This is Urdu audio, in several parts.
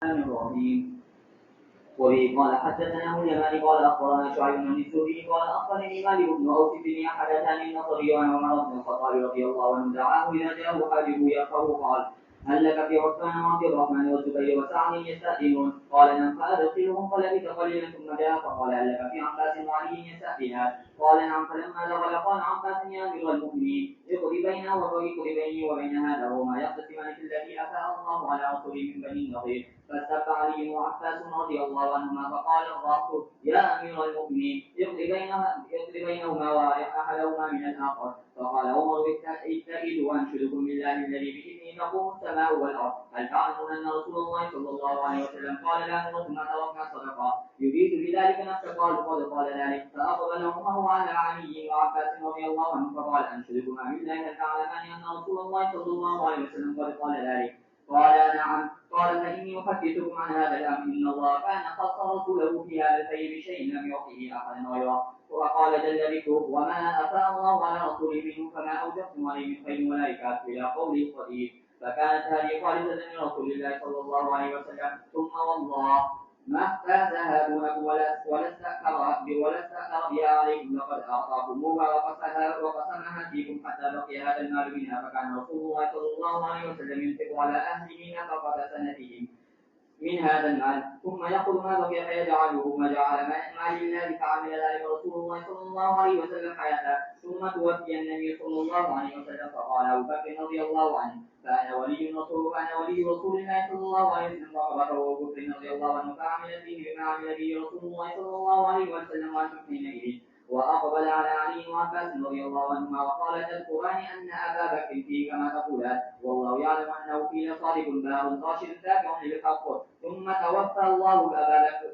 الرحيم. وبه قال حدثنا اليماني قال اخبرنا شعيب بن الزهري قال اخبرني مالك بن اوس بن حدثني النصري عن عمر بن الخطاب رضي الله عنه دعاه اذا جاءه حاجبه يقرأ قال هل لك في عثمان وعبد الرحمن والزبير وسعد يستأذنون؟ قال نعم فأدخلهم فلبث قليلا ثم جاء فقال هل لك في عباس وعلي يستأذنان؟ قال نعم فلما دخل قال عباس يا أمير المؤمنين اقض بينه واقض بيني وبين هذا وما يقتسمان في الذي أفاء الله على رسوله من بني النضير. فاستبقى علي وعباس رضي الله عنهما فقال الرب يا امير المؤمنين اقض بينهما واحدهما من الاخر. فقال عمر اتخذوا وانشدكم بالله الذي باذنه تقوم السماء والارض هل تعلمون ان رسول الله صلى الله عليه وسلم قال لا نرد ما تركنا صدقه يريد بذلك نفسه قال قال ذلك فاقبل عمر على علي وعباس رضي الله عنه فقال انشدكما بالله هل تعلمان ان رسول الله صلى الله عليه وسلم قال ذلك؟ قال نعم. قال فإني أحدثكم عن هذا الأمر إن الله كان خص رسوله في هذا الخير بشيء لم يعطه أحدا غيره. وقال جل ذكره وما أفاء الله على رسوله منهم فما أوجبتم عليه من خير ولا إكاف إلى قوله قدير. فكانت هذه خالصة لرسول الله صلى الله عليه وسلم. ثم والله ما فازها دونكم ولا استأثر بها عليكم لقد أعطاكموها وقسمها فيكم حتى بقي هذا المال منها. فكان رسول الله صلى الله عليه وسلم ينفق على أهله نفقة سنتهم من هذا المال ثم يأخذ ما بقي فيجعله ما جعل ما لله فعمل ذلك رسول الله صلى الله عليه وسلم حياته. ثم توفي النبي صلى الله عليه وسلم فقال أبو بكر رضي الله عنه فأنا ولي رسول الله صلى الله عليه وسلم فأخبره أبو بكر رضي الله عنه فعمل فيه بما عمل به رسول الله صلى الله عليه وسلم وأنتم حينئذ. وأقبل على علي وعباس رضي الله عنهما وقال تذكران أن أبا بكر فيه كما تقولان والله يعلم أنه فيه صادق بار راشد تابع للحق. ثم توفى الله أبا بكر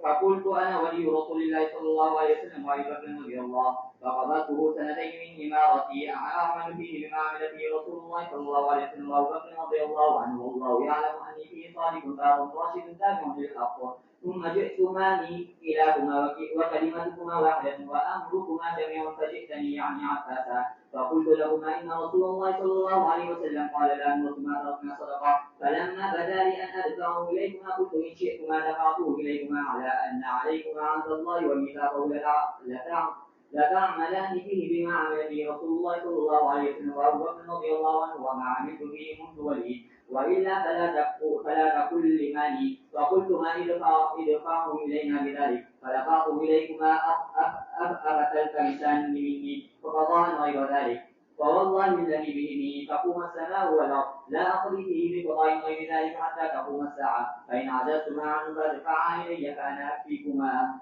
فقلت أنا ولي رسول الله صلى الله عليه وسلم وأبي بكر رضي الله فقضته سنتين من إمارتي أعمل فيه بما عمل فيه رسول الله صلى الله عليه وسلم وأبو بكر رضي الله عنه والله يعلم أني فيه صادق بار راشد تابع للحق. ثم جئتماني إلهما وكلمتكما واحدة وأمركما جميعا فجئتني يعني عباسا فقلت لهما إن رسول الله صلى الله عليه وسلم قال لا نرد ما تركنا صدقة. فلما بدا لي أن أدفعه إليكما قلت إن شئتما دفعته إليكما على أن عليكما عند الله وميثاقه لتعملان فيه بما عمل به رسول الله صلى الله عليه وسلم وأبو بكر رضي الله عنه وما عملت فيه منذ ولي وإلا فلا تقل لمالي. وقلت ما إدفعه إلينا بذلك فلقاه إليكما أفتلت لسان مني فقضاء غير ذلك. فوالله الذي بإذنه تقوم السماء والأرض لا أقضي فيه بقضاء غير ذلك حتى تقوم الساعة فإن عجزتما عنه فادفعا إلي فأنا أكفيكما.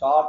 4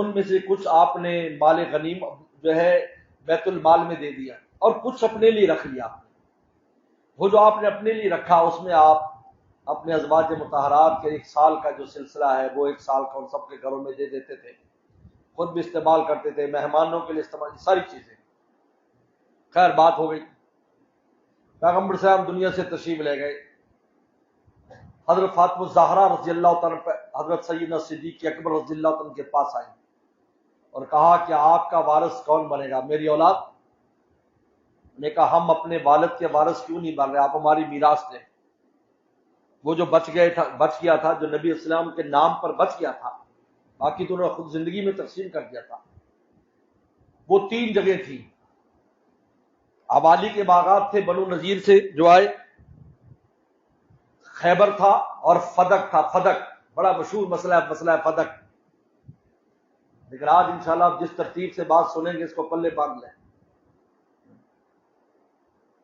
ان میں سے کچھ آپ نے مال غنیم جو ہے بیت المال میں دے دیا اور کچھ اپنے لیے رکھ لیا. وہ جو آپ نے اپنے لیے رکھا اس میں آپ اپنے ازواج مطہرات کے 1 سال کا جو سلسلہ ہے وہ 1 سال کا ان سب کے گھروں میں دے دیتے تھے، خود بھی استعمال کرتے تھے، مہمانوں کے لیے استعمال، ساری چیزیں. خیر بات ہو گئی، پیغمبر صاحب دنیا سے تشریف لے گئے. حضرت فاطمہ الزہرا رضی اللہ تعالیٰ حضرت سیدنا صدیق اکبر رضی اللہ تعالیٰ کے پاس آئی اور کہا کہ آپ کا وارث کون بنے گا، میری اولاد؟ نے کہا ہم اپنے والد کے وارث کیوں نہیں بن رہے، آپ ہماری میراث دیں. وہ جو بچ گیا تھا، جو نبی اسلام کے نام پر بچ گیا تھا، باقی تو انہوں نے خود زندگی میں تقسیم کر دیا تھا. وہ 3 جگہ تھی. عوالی کے باغات تھے بنو نذیر سے جو آئے، خیبر تھا اور فدق تھا. فدق بڑا مشہور مسئلہ ہے، مسئلہ ہے فدق. لیکن آج انشاءاللہ آپ جس ترتیب سے بات سنیں گے اس کو پلے باندھ لیں.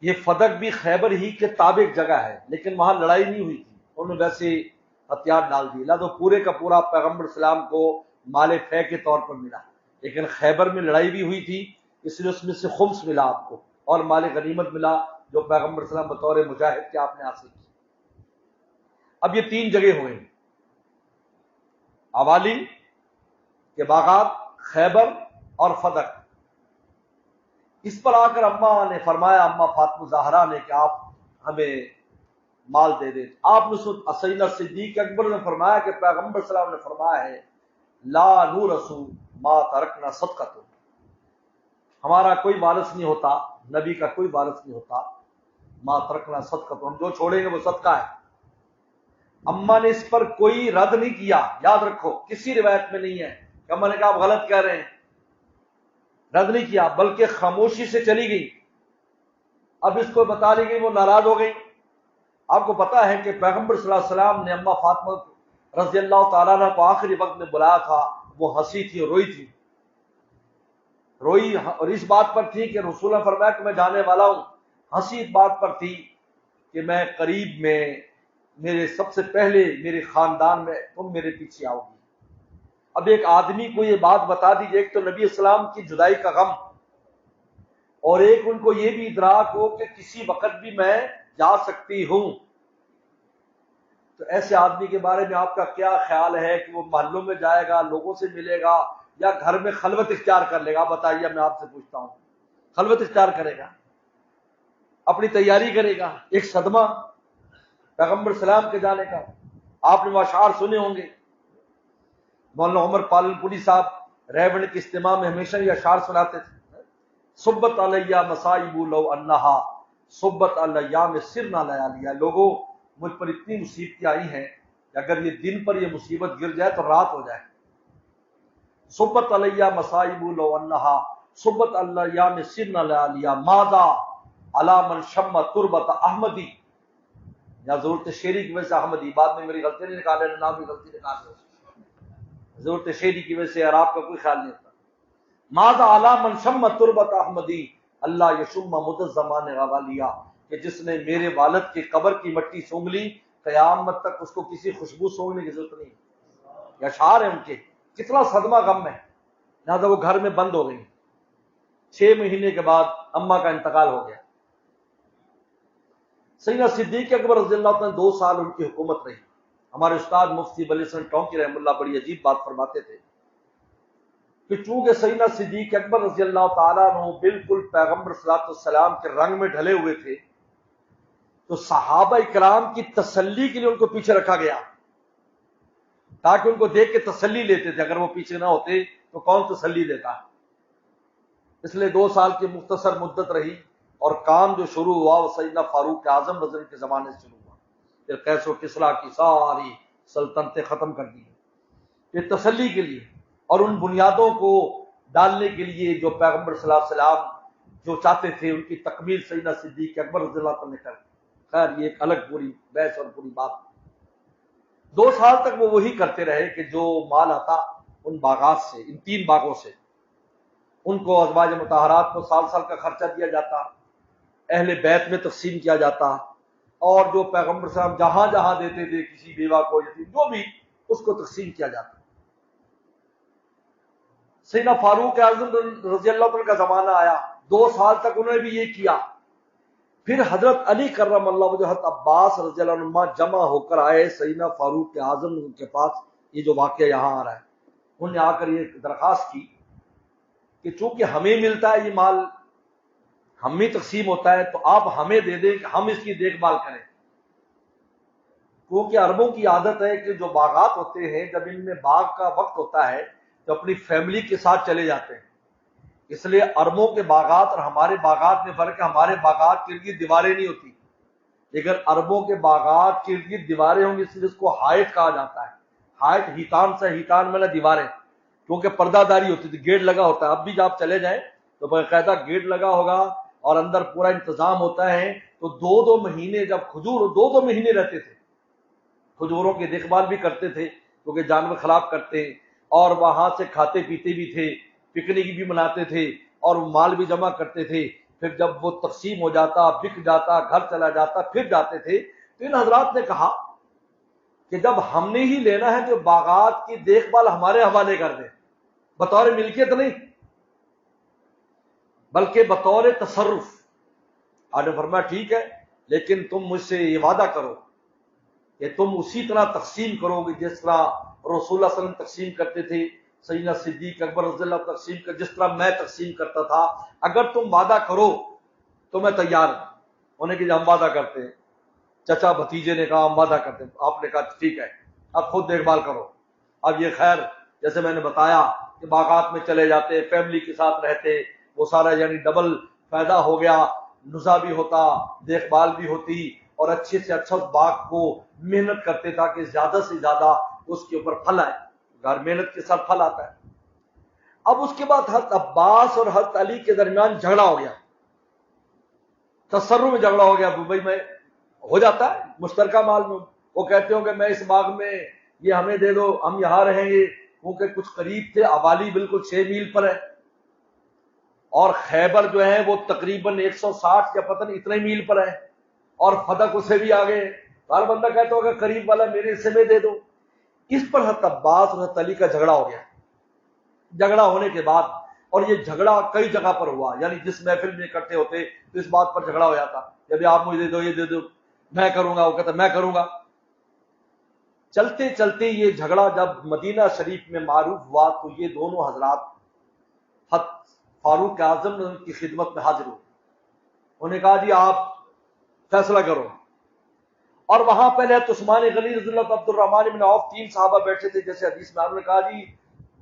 یہ فدق بھی خیبر ہی کے تابع جگہ ہے، لیکن وہاں لڑائی نہیں ہوئی تھی، انہوں نے ویسے ہتھیار ڈال دیے. لہٰذا پورے کا پورا پیغمبر اسلام کو مال فے کے طور پر ملا، لیکن خیبر میں لڑائی بھی ہوئی تھی، اس لیے اس میں سے خمس ملا آپ کو، اور مال غنیمت ملا جو پیغمبر اسلام بطور مجاہد کے آپ نے حاصل کی. اب یہ 3 جگہ ہوئے، عوالی کے باغات، خیبر اور فدق. اس پر آ کر اماں نے فرمایا، اماں فاطمہ زہرا نے، کہ آپ ہمیں مال دے دیں. آپ نے سیدنا صدیق اکبر نے فرمایا کہ پیغمبر صلی اللہ علیہ وسلم نے فرمایا ہے لا نورث ما ترکنا صدقۃ، ہمارا کوئی وارث نہیں ہوتا، نبی کا کوئی وارث نہیں ہوتا، ما ترکنا صدقۃ، ہم جو چھوڑیں گے وہ صدقہ ہے. اماں نے اس پر کوئی رد نہیں کیا، یاد رکھو کسی روایت میں نہیں ہے کہ اماں نے کہا آپ غلط کہہ رہے ہیں، رد نہیں کیا، بلکہ خاموشی سے چلی گئی. اب اس کو بتا لی گئی، وہ ناراض ہو گئی. آپ کو پتا ہے کہ پیغمبر صلی اللہ علیہ وسلم نے اماں فاطمہ رضی اللہ تعالیٰ عنہ کو آخری وقت میں بلایا تھا، وہ ہنسی تھی اور روئی تھی. روئی اور اس بات پر تھی کہ رسول نے فرمایا کہ میں جانے والا ہوں. ہنسی اس بات پر تھی کہ میں قریب میں، میرے سب سے پہلے میرے خاندان میں تم میرے پیچھے آؤ گی. اب ایک آدمی کو یہ بات بتا دیجئے، ایک تو نبی اسلام کی جدائی کا غم، اور ایک ان کو یہ بھی ادراک ہو کہ کسی وقت بھی میں جا سکتی ہوں. تو ایسے آدمی کے بارے میں آپ کا کیا خیال ہے کہ وہ محلوں میں جائے گا، لوگوں سے ملے گا، یا گھر میں خلوت اختیار کر لے گا؟ بتائیے، میں آپ سے پوچھتا ہوں. خلوت اختیار کرے گا، اپنی تیاری کرے گا. ایک صدمہ پیغمبر سلام کے جانے کا. آپ نے وہ اشعار سنے ہوں گے، مولانا عمر پالن پوری صاحب ریوڑ کے اجتماع میں ہمیشہ یہ اشعار سناتے تھے. صبت علیہ مصائب لو انہا صبت الیام سرنا لیالیا، لوگوں مجھ پر اتنی مصیبتیں آئی ہیں کہ اگر یہ دن پر یہ مصیبت گر جائے تو رات ہو جائے. صبت علیہ مصائب لو انہا صبت الیام سرنا لیالیا ماذا علی من شم تربت احمدی، یا ضرورت شعری کی وجہ سے احمدی، بعد میں میری غلطی نہیں نکالے، نام بھی غلطی نکال دو، ضرورت شعری کی وجہ سے اور آپ کا کوئی خیال نہیں ہوتا. ماذا علی من شم تربت احمدی اللہ یشم مد الزمان غوالیا، کہ جس نے میرے والد کی قبر کی مٹی سونگھ لی، قیامت تک اس کو کسی خوشبو سونگنے کی ضرورت نہیں. یہ اشعار ہیں ان کے. کتنا صدمہ غم ہے. لہٰذا وہ گھر میں بند ہو گئی. 6 مہینے کے بعد اماں کا انتقال ہو گیا. سیدنا صدیق اکبر رضی اللہ عنہ 2 سال ان کی حکومت رہی. ہمارے استاد مفتی بلی حسن ٹونکی رحمہ اللہ بڑی عجیب بات فرماتے تھے کہ چونکہ سیدنا صدیق اکبر رضی اللہ تعالیٰ عنہ بالکل پیغمبر صلی اللہ علیہ وسلم کے رنگ میں ڈھلے ہوئے تھے، تو صحابہ کرام کی تسلی کے لیے ان کو پیچھے رکھا گیا تاکہ ان کو دیکھ کے تسلی لیتے تھے. اگر وہ پیچھے نہ ہوتے تو کون تسلی دیتا. اس لیے 2 سال کی مختصر مدت رہی، اور کام جو شروع ہوا وہ سیدنا فاروق اعظم رضی اللہ کے زمانے سے شروع ہوا. پھر قیس و کسریٰ کی ساری سلطنتیں ختم کر دی. یہ تسلی کے لیے اور ان بنیادوں کو ڈالنے کے لیے جو پیغمبر صلی اللہ علیہ وسلم جو چاہتے تھے ان کی تکمیل سیدنا صدیق اکبر رضی اللہ عنہ نے کر. خیر یہ ایک الگ پوری بحث اور پوری بات. 2 سال تک وہ وہی کرتے رہے کہ جو مال آتا ان باغات سے، ان 3 باغوں سے، ان کو ازواج مطہرات کو سال سال کا خرچہ دیا جاتا، اہل بیت میں تقسیم کیا جاتا، اور جو پیغمبر صلی اللہ علیہ وسلم جہاں جہاں دیتے تھے کسی بیوہ کو، یتیم جو بھی، اس کو تقسیم کیا جاتا. سیدنا فاروق اعظم رضی اللہ عنہ کا زمانہ آیا، 2 سال تک انہوں نے بھی یہ کیا۔ پھر حضرت علی کرم اللہ وجہ حضرت عباس رضی اللہ عنہ جمع ہو کر آئے سیدنا فاروق اعظم کے پاس، یہ جو واقعہ یہاں آ رہا ہے، انہوں نے آ کر یہ درخواست کی کہ چونکہ ہمیں ملتا ہے یہ مال، ہمیں تقسیم ہوتا ہے، تو آپ ہمیں دے دیں کہ ہم اس کی دیکھ بھال کریں۔ کیونکہ عربوں کی عادت ہے کہ جو باغات ہوتے ہیں، جب ان میں باغ کا وقت ہوتا ہے تو اپنی فیملی کے ساتھ چلے جاتے ہیں۔ اس لیے عربوں کے باغات اور ہمارے باغات میں فرق ہے، ہمارے باغات کے ارد گرد دیواریں نہیں ہوتی، لیکن عربوں کے باغات کے ارد گرد دیواریں ہوں گی، اس لیے اس کو حائط کہا جاتا ہے۔ حائط ہیتان سے، ہیتان میں دیواریں، کیونکہ پردہ داری ہوتی تھی، گیٹ لگا ہوتا ہے۔ اب بھی جب آپ چلے جائیں تو باقاعدہ گیٹ لگا ہوگا اور اندر پورا انتظام ہوتا ہے۔ تو 2 مہینے جب کھجور 2 مہینے رہتے تھے، کھجوروں کی دیکھ بھال بھی کرتے تھے کیونکہ جانور خراب کرتے ہیں، اور وہاں سے کھاتے پیتے بھی تھے، پکنک بھی مناتے تھے اور مال بھی جمع کرتے تھے۔ پھر جب وہ تقسیم ہو جاتا، بک جاتا، گھر چلا جاتا، پھر جاتے تھے۔ تو ان حضرات نے کہا کہ جب ہم نے ہی لینا ہے تو باغات کی دیکھ بھال ہمارے حوالے کر دیں، بطور ملکیت نہیں بلکہ بطور تصرف۔ آپ نے فرمایا ٹھیک ہے، لیکن تم مجھ سے یہ وعدہ کرو کہ تم اسی طرح تقسیم کرو گے جس طرح رسول اللہ صلی اللہ علیہ وسلم تقسیم کرتے تھے، سیدنا صدیق اکبر رضی اللہ عنہ تقسیم کر، جس طرح میں تقسیم کرتا تھا۔ اگر تم وعدہ کرو تو میں تیار ہوں۔ انہیں کہ ہم وعدہ کرتے ہیں، چچا بھتیجے نے کہا ہم وعدہ کرتے ہیں۔ آپ نے کہا ٹھیک ہے، اب خود دیکھ بھال کرو۔ اب یہ خیر جیسے میں نے بتایا کہ باغات میں چلے جاتے، فیملی کے ساتھ رہتے، وہ سارا یعنی ڈبل فائدہ ہو گیا، نزا بھی ہوتا، دیکھ بھال بھی ہوتی، اور اچھے سے اچھا اس باغ کو محنت کرتے تاکہ زیادہ سے زیادہ اس کے اوپر پھل آئے۔ گھر محنت کے ساتھ پھل آتا ہے۔ اب اس کے بعد حضرت عباس اور حضرت علی کے درمیان جھگڑا ہو گیا، تصرف میں جھگڑا ہو گیا۔ دبئی میں ہو جاتا ہے مشترکہ مال میں، وہ کہتے ہوں کہ میں اس باغ میں یہ ہمیں دے دو، ہم یہاں رہیں گے، کیونکہ کچھ قریب تھے، ابالی بالکل 6 میل پر ہے، اور خیبر جو ہے وہ تقریباً 160 یا پتہ نہیں اتنے میل پر ہے، اور فتح اسے بھی آگے۔ ہر بندہ کہتا ہوگا قریب والا میرے حصے میں دے دو۔ اس پر حضرت عباس اور حضرت علی کا جھگڑا ہو گیا۔ جھگڑا ہونے کے بعد، اور یہ جھگڑا کئی جگہ پر ہوا، یعنی جس محفل میں اکٹھے ہوتے تو اس بات پر جھگڑا ہو جاتا، جب آپ مجھے دے دو، یہ دے دو، میں کروں گا، وہ کہتا میں کروں گا۔ چلتے چلتے یہ جھگڑا جب مدینہ شریف میں معروف ہوا تو یہ دونوں حضرات حضرت فاروق اعظم کی خدمت میں حاضر ہوئے۔ انہوں نے کہا جی آپ فیصلہ کرو۔ اور وہاں پہلے عثمان غنی رضی اللہ عنہ، عبد الرحمن بن عوف، 3 صحابہ بیٹھے تھے جیسے حدیث میں۔ انہوں نے کہا جی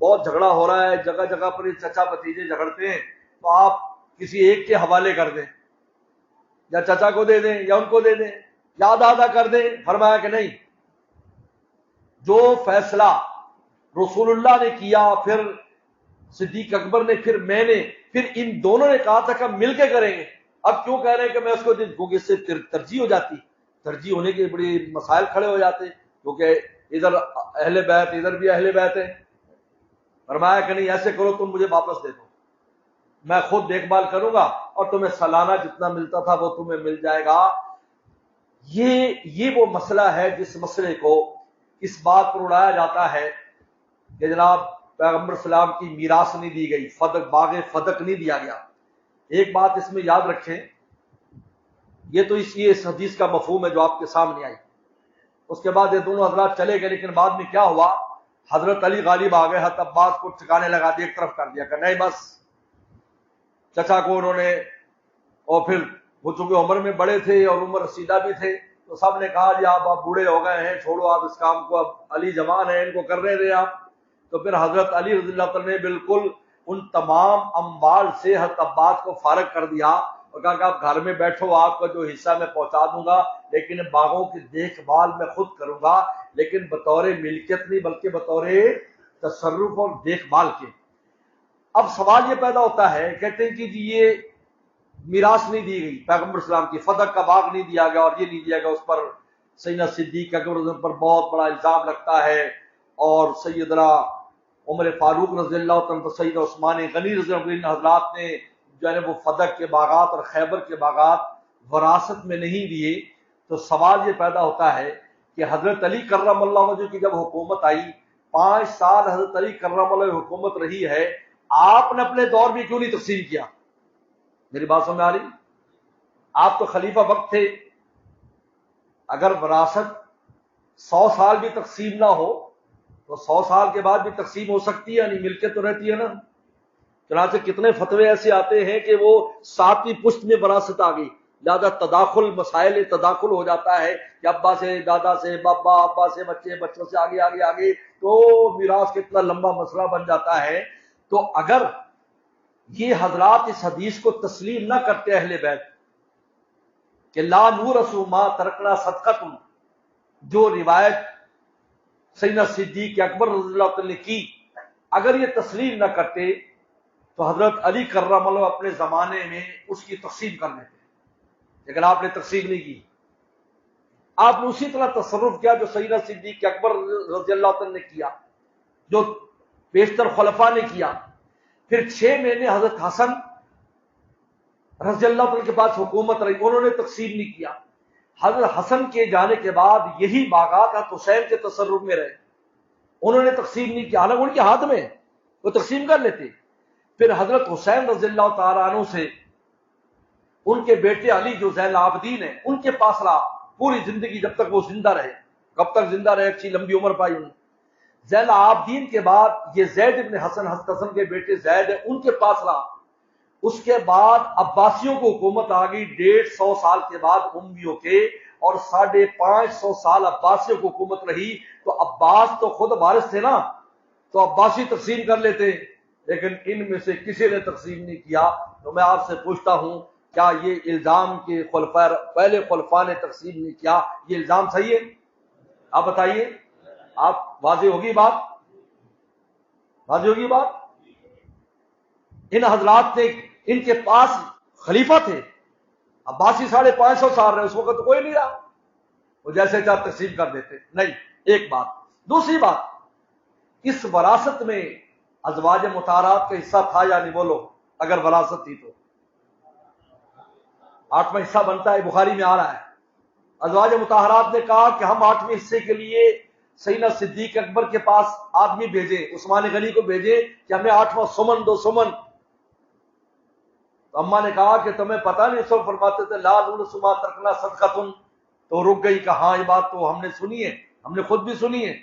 بہت جھگڑا ہو رہا ہے، جگہ جگہ پر یہ چچا بھتیجے جھگڑتے ہیں، تو آپ کسی ایک کے حوالے کر دیں، یا چچا کو دے دیں یا ان کو دے دیں، یا آدھا آدھا کر دیں۔ فرمایا کہ نہیں، جو فیصلہ رسول اللہ نے کیا، پھر صدیق اکبر نے، پھر میں نے، پھر ان دونوں نے کہا تھا کہ ہم مل کے کریں گے۔ اب کیوں کہہ رہے ہیں کہ میں اس کو دے دوں؟ کیونکہ اس سے ترجیح ہو جاتی، ترجیح ہونے کے بڑے مسائل کھڑے ہو جاتے، کیونکہ ادھر اہل بیت، ادھر بھی اہل بیت ہے۔ فرمایا کہ نہیں، ایسے کرو، تم مجھے واپس دے دو، میں خود دیکھ بھال کروں گا، اور تمہیں سالانہ جتنا ملتا تھا وہ تمہیں مل جائے گا۔ یہ وہ مسئلہ ہے جس مسئلے کو اس بات پر اڑایا جاتا ہے کہ جناب پیغمبر اسلام کی میراث نہیں دی گئی، فدق، باغ فدق نہیں دیا گیا۔ ایک بات اس میں یاد رکھیں، یہ تو اس حدیث کا مفہوم ہے جو آپ کے سامنے آئی۔ اس کے بعد یہ دونوں حضرات چلے گئے، لیکن بعد میں کیا ہوا، حضرت علی غالب آ گئے، حضرت عباس کو ٹھکانے لگا دیا، ایک طرف کر دیا کہ نہیں بس۔ چچا کو انہوں نے، اور پھر وہ چونکہ عمر میں بڑے تھے اور عمر رسیدہ بھی تھے، تو سب نے کہا جی آپ بوڑھے ہو گئے ہیں، چھوڑو آپ اس کام کو، اب علی جوان ہیں، ان کو کرنے دیں آپ۔ تو پھر حضرت علی رضی اللہ عنہ نے بالکل ان تمام اموال سے حضرت عباس کو فارغ کر دیا، اور کہا کہ آپ گھر میں بیٹھو، آپ کا جو حصہ میں پہنچا دوں گا، لیکن باغوں کی دیکھ بھال میں خود کروں گا، لیکن بطور ملکیت نہیں بلکہ بطور تصرف اور دیکھ بھال کے۔ اب سوال یہ پیدا ہوتا ہے، کہتے ہیں کہ جی یہ میراث نہیں دی گئی پیغمبر اسلام کی، فدق کا باغ نہیں دیا گیا اور یہ نہیں دیا گیا۔ اس پر سیدنا صدیق اکبر پر بہت بڑا الزام لگتا ہے، اور سیدنا عمر فاروق رضی اللہ عنہ، سیدنا عثمان غنی رضی اللہ عنہ حضرات نے جو ہے وہ فدق کے باغات اور خیبر کے باغات وراثت میں نہیں دیے۔ تو سوال یہ پیدا ہوتا ہے کہ حضرت علی کرم اللہ وجہ کی جب حکومت آئی، 5 سال حضرت علی کرم اللہ حکومت رہی ہے، آپ نے اپنے دور میں کیوں نہیں تقسیم کیا؟ میری بات سمجھ میں آ رہی؟ آپ تو خلیفہ وقت تھے، اگر وراثت 100 سال بھی تقسیم نہ ہو تو 100 سال کے بعد بھی تقسیم ہو سکتی ہے، نہیں ملکیت تو رہتی ہے نا۔ چنانچہ کتنے فتوے ایسے آتے ہیں کہ وہ 7ویں پشت میں وراثت آ گئی، لہذا تداخل، مسائل تداخل ہو جاتا ہے کہ ابا سے دادا سے بابا، ابا سے بچے، بچوں سے آگے آگے آگے، تو میراث کتنا لمبا مسئلہ بن جاتا ہے۔ تو اگر یہ حضرات اس حدیث کو تسلیم نہ کرتے اہل بیت کہ لا نورث ما ترکنا صدقۃ، جو روایت سیدنا صدیق اکبر رضی اللہ عنہ نے کی، اگر یہ تسلیم نہ کرتے تو حضرت علی کرم اللہ اپنے زمانے میں اس کی تقسیم کر لیتے، لیکن آپ نے تقسیم نہیں کی۔ آپ نے اسی طرح تصرف کیا جو سیدنا صدیق اکبر رضی اللہ عنہ نے کیا، جو بیشتر خلفاء نے کیا۔ پھر 6 مہینے حضرت حسن رضی اللہ عنہ کے پاس حکومت رہی، انہوں نے تقسیم نہیں کیا۔ حضرت حسن کے جانے کے بعد یہی باغات حضرت حسین کے تصرف میں رہے، انہوں نے تقسیم نہیں کیا، حالانکہ ان کے ہاتھ میں وہ تقسیم کر لیتے۔ پھر حضرت حسین رضی اللہ تعالیٰ عنہ سے ان کے بیٹے علی جو زین العابدین ہیں ان کے پاس رہا پوری زندگی، جب تک وہ زندہ رہے۔ کب تک زندہ رہے؟ اچھی لمبی عمر پائی انہوں نے۔ زین العابدین کے بعد یہ زید ابن حسن، حضرت حسن کے بیٹے زید ہیں، ان کے پاس رہا۔ اس کے بعد عباسیوں کو حکومت آ گئی 150 سال کے بعد امویوں کے، اور 550 سال عباسیوں کو حکومت رہی۔ تو عباس تو خود وارث تھے نا، تو عباسی تقسیم کر لیتے، لیکن ان میں سے کسی نے تقسیم نہیں کیا۔ تو میں آپ سے پوچھتا ہوں، کیا یہ الزام کہ پہلے خلفاء نے تقسیم نہیں کیا، یہ الزام صحیح ہے؟ آپ بتائیے، آپ واضح ہوگی بات؟ واضح ہوگی بات؟ ان حضرات نے، ان کے پاس خلیفہ تھے، عباسی 550 سال رہے، اس وقت تو کوئی نہیں رہا، وہ جیسے چاہ تقسیم کر دیتے۔ نہیں، ایک بات۔ دوسری بات، اس وراثت میں ازواج مطہرات کا حصہ تھا یا نہیں؟ بولو، اگر وراثت تھی تو 8واں حصہ بنتا ہے، بخاری میں آ رہا ہے۔ ازواج مطہرات نے کہا کہ ہم 8ویں حصے کے لیے سیدنا صدیق اکبر کے پاس آدمی بھیجیں، عثمان غنی کو بھیجیں کہ ہمیں 8واں سمن دو، سمن۔ تو اماں نے کہا کہ تمہیں پتہ نہیں، سب فرماتے تھے لا نورث ما ترکنا صدقۃ، تو رک گئی کہ ہاں یہ بات تو ہم نے سنی ہے، ہم نے خود بھی سنی ہے۔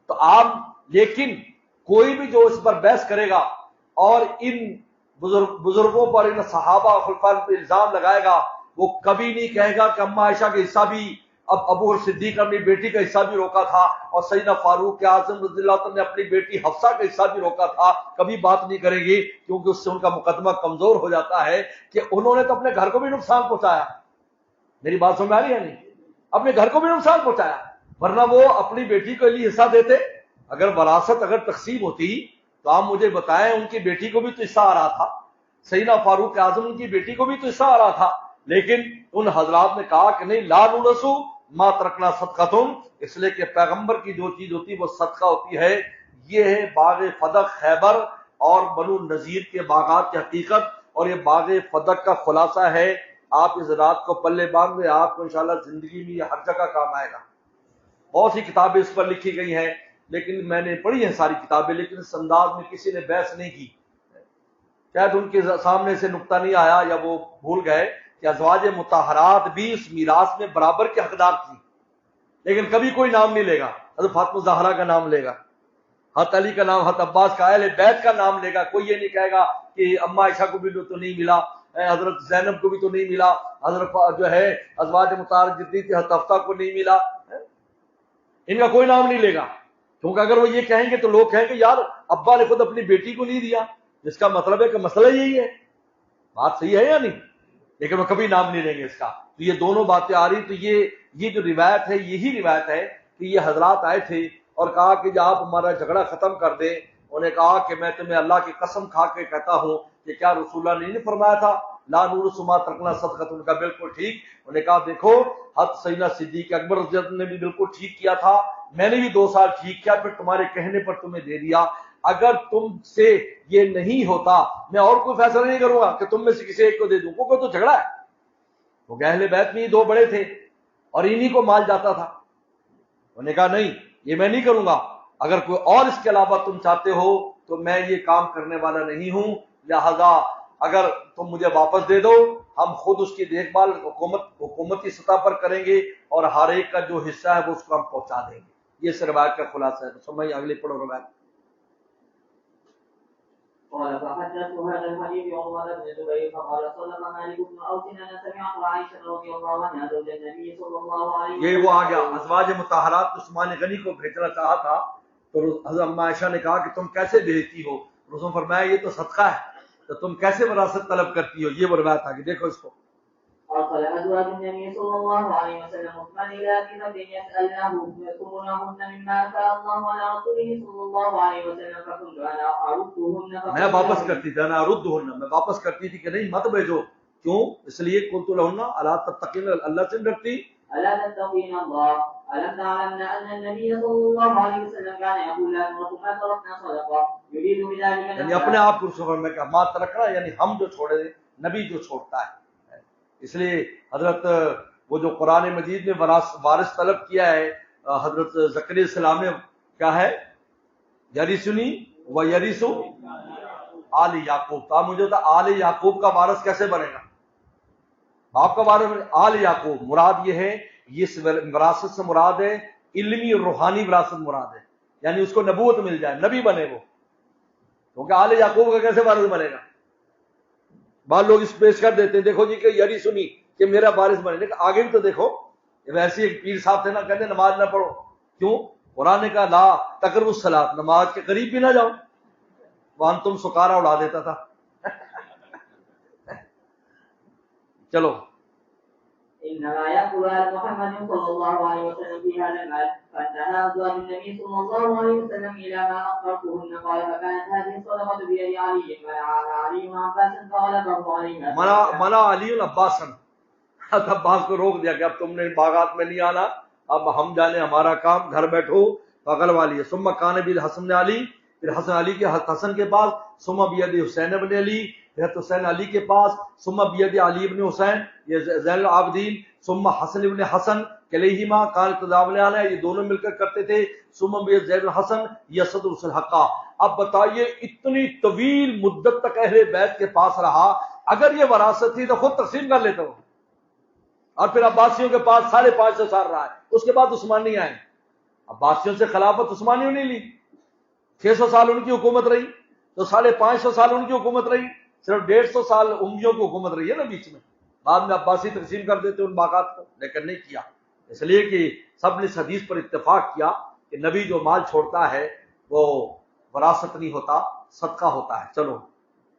تو آپ، لیکن کوئی بھی جو اس پر بحث کرے گا اور ان بزرگوں پر، ان صحابہ خلفاء پر الزام لگائے گا، وہ کبھی نہیں کہے گا کہ اماں عائشہ کا حصہ بھی، اب ابو بکر صدیق اپنی بیٹی کا حصہ بھی روکا تھا، اور سیدنا فاروق اعظم رضی اللہ عنہ نے اپنی بیٹی حفصہ کا حصہ بھی روکا تھا۔ کبھی بات نہیں کرے گی، کیونکہ اس سے ان کا مقدمہ کمزور ہو جاتا ہے کہ انہوں نے تو اپنے گھر کو بھی نقصان پہنچایا۔ میری بات سمجھ میں آ رہی ہے نہیں؟ اپنے گھر کو بھی نقصان پہنچایا، ورنہ وہ اپنی بیٹی کے لیے حصہ دیتے۔ اگر وراثت اگر تقسیم ہوتی تو آپ مجھے بتائیں، ان کی بیٹی کو بھی تو حصہ آ رہا تھا، سیدنا فاروق اعظم ان کی بیٹی کو بھی تو حصہ آ رہا تھا، لیکن ان حضرات نے کہا کہ نہیں، لا نورث ما ترکنا صدقۃ، اس لیے کہ پیغمبر کی جو چیز ہوتی ہے وہ صدقہ ہوتی ہے۔ یہ ہے باغ فدق خیبر اور بنو نذیر کے باغات کی حقیقت، اور یہ باغ فدق کا خلاصہ ہے۔ آپ اس رات کو پلے باندھ لیں، آپ کو انشاءاللہ زندگی میں یہ ہر جگہ کام آئے گا۔ بہت سی کتابیں اس پر لکھی گئی ہیں، لیکن میں نے پڑھی ہیں ساری کتابیں، لیکن اس انداز میں کسی نے بحث نہیں کی۔ شاید ان کے سامنے سے نقطہ نہیں آیا، یا وہ بھول گئے کہ ازواج مطہرات بھی اس میراث میں برابر کے حقدار تھی، لیکن کبھی کوئی نام نہیں لے گا۔ حضرت فاطمہ زہرا کا نام لے گا، حضرت علی کا نام، حضرت عباس کا، اہل بیت کا نام لے گا۔ کوئی یہ نہیں کہے گا کہ اماں عائشہ کو بھی تو نہیں ملا، حضرت زینب کو بھی تو نہیں ملا، حضرت جو ہے ازواج مطہرات جتنی تھی حضرت حفصہ کو نہیں ملا۔ ان کا کوئی نام نہیں لے گا، کیونکہ اگر وہ یہ کہیں گے تو لوگ کہیں گے یار ابا نے خود اپنی بیٹی کو نہیں دیا، جس کا مطلب ہے کہ مسئلہ یہی ہے۔ بات صحیح ہے یا نہیں؟ لیکن وہ کبھی نام نہیں لیں گے اس کا۔ تو یہ دونوں باتیں آ رہی، تو یہ جو روایت ہے، یہی روایت ہے کہ یہ حضرات آئے تھے اور کہا کہ جب آپ ہمارا جھگڑا ختم کر دیں۔ انہوں نے کہا کہ میں تمہیں اللہ کی قسم کھا کے کہتا ہوں کہ کیا رسول اللہ نے نہیں فرمایا تھا لا نورث ما ترکنا صدقۃ؟ ان کا بالکل ٹھیک۔ انہوں نے کہا دیکھو، حضرت سیدنا صدیق اکبر رضی اللہ عنہ نے بھی بالکل ٹھیک کیا تھا، میں نے بھی 2 سال ٹھیک کیا، پھر تمہارے کہنے پر تمہیں دے دیا۔ اگر تم سے یہ نہیں ہوتا میں اور کوئی فیصلہ نہیں کروں گا کہ تم میں سے کسی ایک کو دے دوں، کیونکہ تو جھگڑا ہے۔ وہ اہل بیت میں ہی 2 بڑے تھے اور انہی کو مال جاتا تھا۔ انہوں نے کہا نہیں، یہ میں نہیں کروں گا، اگر کوئی اور اس کے علاوہ تم چاہتے ہو تو میں یہ کام کرنے والا نہیں ہوں، لہذا اگر تم مجھے واپس دے دو ہم خود اس کی دیکھ بھال حکومتی سطح پر کریں گے اور ہر ایک کا جو حصہ ہے وہ اس کو ہم پہنچا دیں گے۔ یہ اس روایت کا خلاصہ ہے۔ تو سمجھ اگلی پڑھو روایت۔ قال فحدثت هذا الحديث عروة بن الزبير فقال صدق مالك بن أوس أن سمعت عائشة رضي الله عنها زوج النبي صلى الله عليه وسلم۔ یہ وہ آ گیا ازواج مطہرات عثمان غنی کو بھیجنا چاہا تھا تو حضرت ام عائشہ نے کہا کہ تم کیسے بھیجتی ہو؟ رسول نے فرمایا یہ تو صدقہ ہے، تو تم کیسے وراثت طلب کرتی ہو؟ یہ وہ روایت آ گئی، دیکھو اس کو۔ أرسل أزواج النبي صلى الله عليه وسلم عثمان إلى أبي بكر يسألونهن مما أفاء الله على رسوله صلى الله عليه وسلم فكنت أنا أردهن۔ میں واپس کرتی تھی، انا اردهن، میں واپس کرتی تھی کہ نہیں مت بھیجو۔ کیوں؟ اس لیے قلت لهن الا تتقين، اللہ سے ڈرتی؟ ألا تتقين الله ألم تعلمن أن النبي صلى الله عليه وسلم كان يقول لا نمرة ما تركنا صدقة يريد بذلك یعنی اپنے آپ کو رسول میں کہا ما ترکنا، یعنی ہم جو چھوڑے نبی جو چھوڑتا ہے۔ اس لیے حضرت وہ جو قرآن مجید میں وارث طلب کیا ہے حضرت زکریا علیہ السلام نے، کیا ہے؟ یریثنی و یریث آل یعقوب۔ تو مجھے تو آل یعقوب کا وارث کیسے بنے گا؟ آپ کا وارث آل یعقوب مراد یہ ہے، یہ وراثت سے مراد ہے علمی اور روحانی وراثت مراد ہے، یعنی اس کو نبوت مل جائے، نبی بنے وہ، کیونکہ آل یعقوب کا کیسے وارث بنے گا؟ بعض لوگ اس پیش کر دیتے ہیں دیکھو جی کہ یری سنی کہ میرا وارث بنے، لیکن آگے بھی تو دیکھو، ویسے ایک پیر صاحب تھے نا، کہتے نماز نہ پڑھو، کیوں؟ قرآن نے کہا لا تقربوا الصلاۃ، نماز کے قریب بھی نہ جاؤ، وہاں تم سکارا اڑا دیتا تھا۔ چلو إنما يأكل آل محمد صلى الله عليه وسلم في هذا المال فانتهى أزواج النبي صلى الله عليه وسلم إلى ما أخبرتهن قال فكانت هذه الصدقة بيد علي منعها علي عباسا فغلبه عليها منع علی عباسا، عباس کو روک دیا کہ اب تم نے باغات میں نہیں آنا، اب ہم جانے ہمارا کام، گھر بیٹھو، پاگل والی ہے۔ ثم کان بالحسن علی، پھر حسن علی کے حسن کے پاس، ثم بید حسین بن علی، پھر حسین علی کے پاس، ثم بید علی ابن حسین، یہ زین العابدین، ثم حسن ابن حسن کلیہما کان تداول علیہ، یہ دونوں مل کر کرتے تھے، ثم بید زید الحسن یسد الحقہ۔ اب بتائیے اتنی طویل مدت تک اہل بیت کے پاس رہا، اگر یہ وراثت تھی تو خود تقسیم کر لیتا ہو، اور پھر عباسیوں کے پاس 550 سال رہا ہے، اس کے بعد عثمانی آئے، عباسیوں سے خلافت عثمانیوں نے لی، 600 سال ان کی حکومت رہی، تو 550 سال ان کی حکومت رہی، صرف 150 سال امیوں کی حکومت رہی ہے نا بیچ میں، بعد میں عباسی تقسیم کر دیتے ان باغات کو، لیکن نہیں کیا، اس لیے کہ سب نے اس حدیث پر اتفاق کیا کہ نبی جو مال چھوڑتا ہے وہ وراثت نہیں ہوتا، صدقہ ہوتا ہے۔ چلو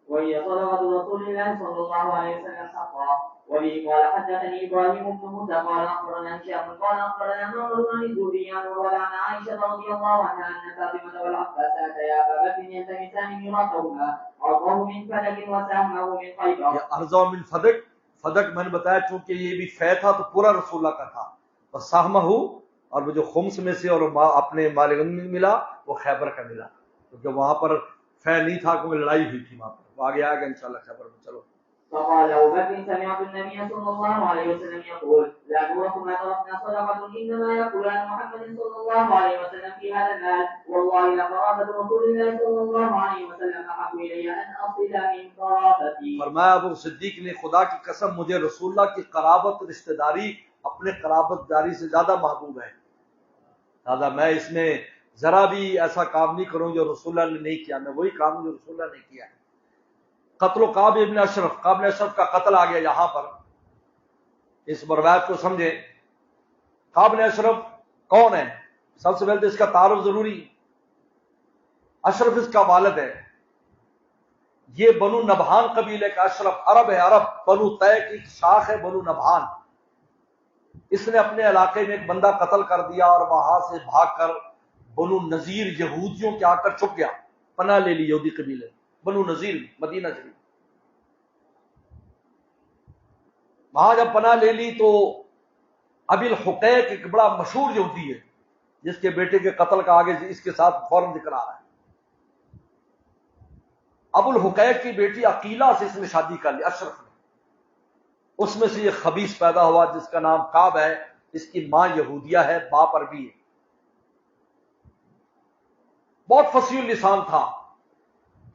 وهي صدقة رسول الله صلى الله عليه وسلم حقا. وبه قال حدثني إبراهيم بن موسى قال أخبرنا هشام قال أخبرنا معمر عن الزهري عن عروة عن عائشة رضي الله عنها أن فاطمة والعباس أتيا أبا بكر يلتمسان ميراثهما، عرضه من فلك وسهمه من خيبر۔ ارضا من فدق، فدق میں نے بتایا چونکہ یہ بھی فے تھا تو پورا رسول اللہ کا تھا، اور سہمہ، اور وہ جو خمس میں سے اور اپنے مال غنیمت میں ملا وہ خیبر کا ملا، کیونکہ وہاں پر فے نہیں تھا، کیونکہ لڑائی ہوئی تھی وہاں پر، وہ آگے آگے انشاءاللہ خیبر میں۔ چلو فقال أبو بكر سمعت النبي صلى الله عليه وسلم يقول لا نورث ما تركنا صدقة إنما يأكل آل محمد صلى الله عليه وسلم في هذا المال، والله لقرابة رسول الله صلى الله عليه وسلم أحب إلي أن أصل من قرابتي۔ فرمایا ابو صدیق نے خدا کی قسم مجھے رسول اللہ کی قرابت رشتہ داری اپنے قرابت داری سے زیادہ محبوب ہے، لہٰذا میں اس میں ذرا بھی ایسا کام نہیں کروں جو رسول اللہ نے نہیں کیا، میں وہی کام جو رسول اللہ نے کیا ہے۔ قتل و کعب ابن اشرف، کعب ابن اشرف کا قتل آ گیا یہاں پر، اس روایت کو سمجھیں۔ کعب ابن اشرف کون ہے؟ سب سے پہلے تو اس کا تعارف ضروری، اشرف اس کا والد ہے، یہ بنو نبہان قبیلے کا اشرف، عرب ہے، عرب بنو طے کی شاخ ہے بنو نبہان۔ اس نے اپنے علاقے میں ایک بندہ قتل کر دیا اور وہاں سے بھاگ کر بنو نذیر یہودیوں کے آ کر چھپ گیا، پناہ لے لی یہودی قبیلے، بنو نذیر مدینہ سے۔ وہاں جب پناہ لے لی تو ابی الحقیق ایک بڑا مشہور یہودی ہے جس کے بیٹے کے قتل کا آگے اس کے ساتھ فوراً ذکر آ رہا ہے۔ ابو الحقیق کی بیٹی عقیلہ سے اس نے شادی کر لی، اشرف نے، اس میں سے یہ خبیث پیدا ہوا جس کا نام کعب ہے، اس کی ماں یہودیہ ہے، باپ عربی ہے، بہت فصیح اللسان تھا،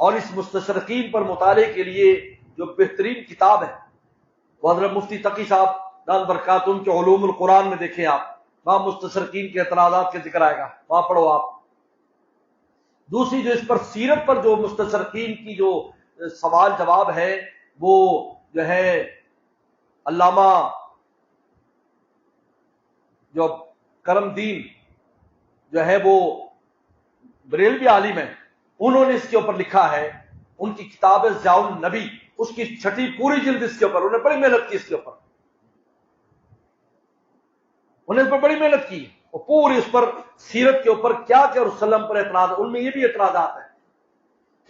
اور اس مستشرقین پر مطالعے کے لیے جو بہترین کتاب ہے وہ حضرت مفتی تقی صاحب دامت برکاتہم کے علوم القرآن میں دیکھیں آپ، وہاں مستشرقین کے اعتراضات کے ذکر آئے گا، وہاں پڑھو آپ۔ دوسری جو اس پر سیرت پر جو مستشرقین کی جو سوال جواب ہے وہ جو ہے علامہ جو کرم دین جو ہے وہ بریلوی عالم ہے، انہوں نے اس کے اوپر لکھا ہے، ان کی کتاب ہے ضیاء النبی، اس کی 6 پوری جلد اس کے اوپر، انہوں نے بڑی محنت کی اس کے اوپر، انہوں نے اس پر بڑی محنت کی، اور پوری اس پر سیرت کے اوپر کیا کیا رسول اللہ پر اعتراض، ان میں یہ بھی اعتراضات ہیں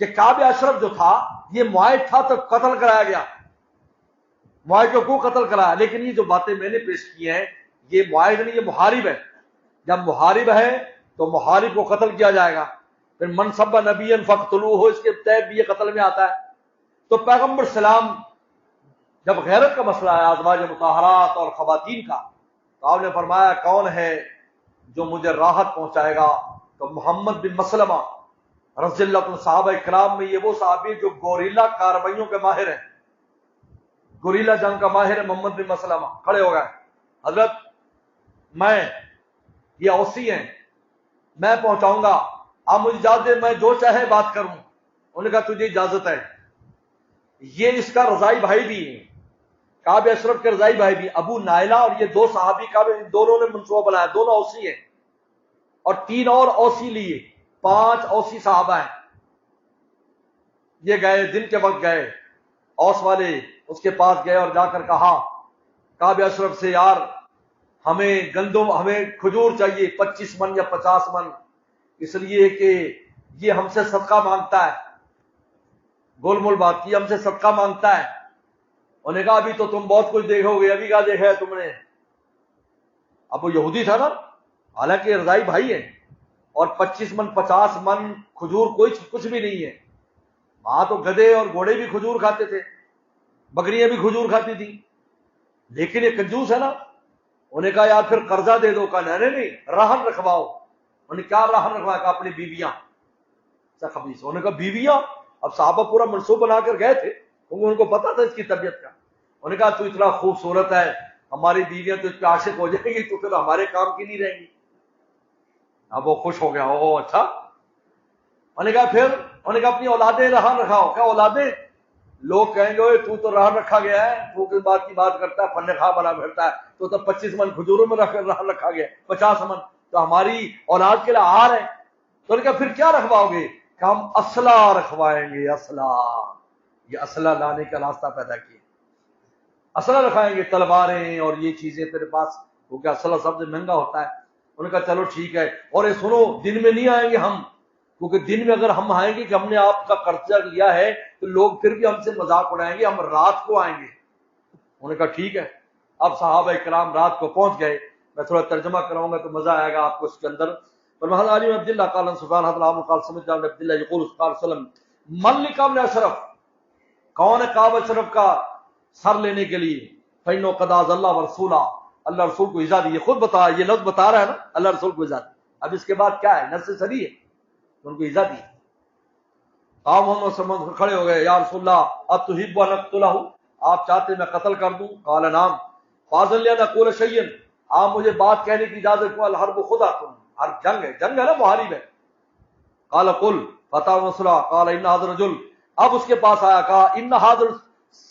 کہ کعب اشرف جو تھا یہ معاہد تھا تو قتل کرایا گیا، معاہد کو قتل کرایا، لیکن یہ جو باتیں میں نے پیش کی ہیں یہ معاہد نہیں، یہ محارب ہے، جب محارب ہے تو محارب کو قتل کیا جائے گا، پھر منصب نبی فقتلوہ اس کے تحت بھی یہ قتل میں آتا ہے۔ تو پیغمبر سلام جب غیرت کا مسئلہ ہے ازواج مطہرات اور خواتین کا، تو آپ نے فرمایا کون ہے جو مجھے راحت پہنچائے گا، تو محمد بن مسلمہ رضی اللہ عنہ، صحابہ کرام میں یہ وہ صحابی جو گوریلا کارروائیوں کے ماہر ہیں، گوریلا جنگ کا ماہر ہے محمد بن مسلمہ، کھڑے ہو گئے، حضرت میں یہ اوسی ہیں، میں پہنچاؤں گا، آپ مجھے اجازت دیں میں جو چاہے بات کروں، انہوں نے کہا تجھے اجازت ہے۔ یہ اس کا رضائی بھائی بھی ہے، کعب اشرف کے رضائی بھائی بھی، ابو نائلہ، اور یہ 2 صحابی کعب دونوں نے منصوبہ بنایا، دونوں اوسی ہیں، اور 3 اور اوسی لیے، 5 اوسی صحابہ ہیں۔ یہ گئے، دن کے وقت گئے، اوس والے اس کے پاس گئے اور جا کر کہا کعب اشرف سے، یار ہمیں گندم، ہمیں کھجور چاہیے 25 من یا 50 من، اس لیے کہ یہ ہم سے صدقہ مانگتا ہے، گول مول بات کی، ہم سے صدقہ مانگتا ہے۔ انہوں نے کہا ابھی تو تم بہت کچھ دیکھو گے، ابھی کیا دیکھا ہے تم نے؟ اب وہ یہودی تھا نا، حالانکہ رضائی بھائی ہے، اور 25 من 50 من کھجور کوئی کچھ بھی نہیں ہے، وہاں تو گدھے اور گھوڑے بھی کھجور کھاتے تھے، بکریاں بھی کھجور کھاتی تھی، لیکن یہ کنجوس ہے نا، انہوں نے کہا یار پھر قرضہ دے دو، کہا نہیں رہن رکھواؤ، انہوں نے کیا رہن رکھوایا، کہا اپنی بیویاں، خبیث، انہوں نے کہا بیویاں؟ اب صحابہ پورا منصوبہ بنا کر گئے تھے کیونکہ ان کو پتا تھا اس کی طبیعت کا، انہوں نے کہا تو اتنا خوبصورت ہے، ہماری بیویاں تو اس پہ عاشق ہو جائیں گی تو پھر ہمارے کام کی نہیں رہیں گی۔ اب وہ خوش ہو گیا، او اچھا، انہوں نے کہا پھر، انہوں نے کہا اپنی اولادیں رہن رکھاؤ، کیا اولادیں؟ لوگ کہیں گے تو تو رہن رکھا گیا ہے، تو کس بات کی بات کرتا ہے، فن خواہ بنا پھرتا ہے، تو تب 25 من کھجوروں میں رہن رکھا گیا، 50 من تو ہماری اولاد کے لیے آہار ہے۔ تو انہوں نے کہا پھر کیا رکھواؤ گے؟ کہ ہم اسلحہ رکھوائیں گے، اسلحہ، یہ اسلحہ لانے کا راستہ پیدا کیا، اسلحہ رکھائیں گے، تلواریں اور یہ چیزیں تیرے پاس، کیونکہ اسلحہ سب سے مہنگا ہوتا ہے۔ انہوں نے کہا چلو ٹھیک ہے، اور یہ سنو دن میں نہیں آئیں گے ہم، کیونکہ دن میں اگر ہم آئیں گے کہ ہم نے آپ کا قرضہ لیا ہے تو لوگ پھر بھی ہم سے مذاق اڑائیں گے، ہم رات کو آئیں گے۔ انہوں نے کہا ٹھیک ہے۔ اب صحابہ کرام رات کو پہنچ گئے، میں تھوڑا ترجمہ کراؤں گا تو مزہ آئے گا آپ کو اس کے اندر۔ فرمایا علی بن عبداللہ قال سبحان اللہ قال سمعت جابر بن عبداللہ یقول قال وسلم من لقب اشرف، کون ہے کعب اشرف کا سر لینے کے لیے؟ فإنه قد أعز الله ورسوله، اللہ رسول کو اجازت دی، یہ خود بتا، یہ لفظ بتا رہا ہے نا، اللہ رسول کو اجازت دی۔ اب اس کے بعد کیا ہے، نص صریح ہے، ان کو اجازت دی۔ قام محمد صلی اللہ علیہ وسلم کھڑے ہو گئے، یا رسول اللہ اب تحب ان اقتلہ، آپ چاہتے میں قتل کر دوں؟ قال نعم، فاذن لي ان اقول شيئا، آپ مجھے بات کہنے کی اجازت کو، الحرب خدا تم، ہر جنگ ہے، جنگ ہے نا، محارب ہے۔ قال قل فتح رسول قال ان هذا الرجل، اب اس کے پاس آیا، کہا ان هذا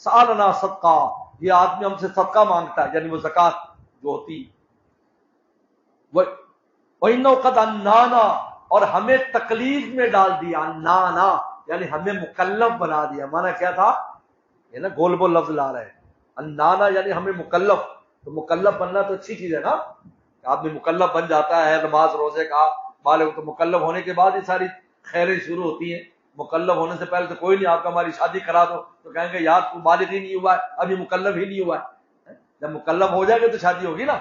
سالنا صدقہ، یہ آدمی ہم سے صدقہ مانگتا ہے، یعنی وہ زکات جو ہوتی، وَإِنَّهُ قَدْ أَنَّانَا، اور ہمیں تکلیف میں ڈال دیا، انانا یعنی ہمیں مکلف بنا دیا، مانا کیا تھا، یہ نا گول بول لفظ لا رہے ہیں، انانا یعنی ہمیں مکلف، تو مکلف بننا تو اچھی چیز ہے نا، آدمی مکلف بن جاتا ہے، نماز روزے کا بالغ، تو مکلف ہونے کے بعد یہ ساری خیریں شروع ہوتی ہیں، مکلف ہونے سے پہلے تو کوئی نہیں، آپ کا ہماری شادی کرا دو تو کہیں گے یار تو بالغ ہی نہیں ہوا ہے، ابھی مکلف ہی نہیں ہوا ہے، جب مکلف ہو جائے گا تو شادی ہوگی نا۔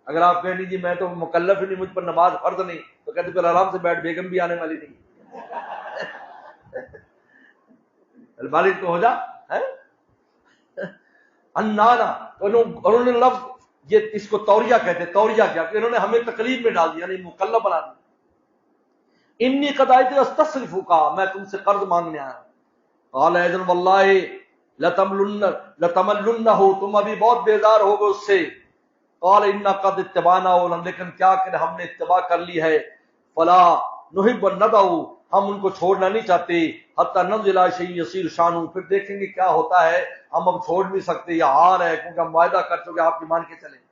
اگر آپ کہیں نہیں جی میں تو مکلف ہی نہیں، مجھ پر نماز فرض نہیں، تو کہتے پھر آرام سے بیٹھ، بیگم بھی آنے والی نہیں، بالغ تو ہو جا۔ انانا، انہوں نے لفظ یہ اس کو توریہ کہتے ہیں، توریہ کیا کہ انہوں نے ہمیں تکلیف میں ڈال دیا، یعنی مکلف بنا دیا۔ انی قد آیت استسرفو کا، میں تم سے قرض مانگنے آیا ہوں۔ قال اذن واللہ لتملنہ، تم ابھی بہت بیزار ہوگے اس سے۔ قال انا قد اتبعنا، لیکن کیا کہ ہم نے اتباع کر لی ہے۔ فلا نحب ان ندعو، ہم ان کو چھوڑنا نہیں چاہتے۔ حتی ننزل شیء یسیر شانو، پھر دیکھیں گے کیا ہوتا ہے، ہم اب چھوڑ نہیں سکتے، یہ ہار ہے کیونکہ ہم وعدہ کر چکے آپ کی مان کے چلیں۔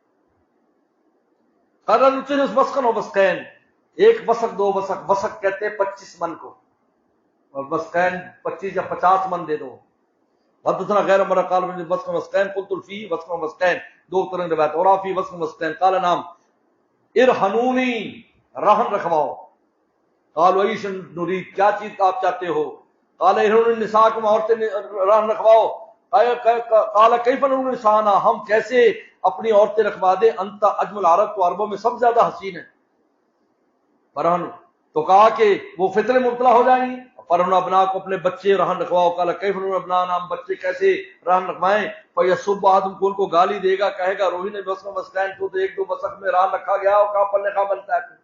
قرر نچنس وسقن و وسقین، ایک وسق دو وسق، وسق کہتے ہیں 25 من کو، اور وسقین 25 یا 50 من دے دو۔ حدثنا غیر مرہ قال من وسق وسقین قلت فی وسق وسقین، دو طرح روایت، اور فی وسق وسقین قال نام ارہنونی، رہن رکھواؤ۔ قال وعیش نرید، کیا چیز آپ چاہتے ہو؟ قال ارہنونی نساءکم، عورتیں رہن رکھواؤ۔ قال کیف نرہن نساءنا، ہم کیسے اپنی عورتیں رکھوا دیں، انت اجمل العرب، تو عربوں میں سب زیادہ حسین ہے۔ فرہن، تو کہا کہ وہ فطرے مبتلا ہو جائیں گی۔ فرہن ابنا کو، اپنے بچے رہن رکھواؤ۔ قال کیف نرہن ابنانا، ہم بچے کیسے رہن رکھوائیں؟ فیسب احدکم، کو ان کو گالی دے گا، کہے گا روہی نے وسق وسقین، تو ایک دو وسق میں رہن رکھا گیا اور کہاں پلے کہاں بنتا ہے۔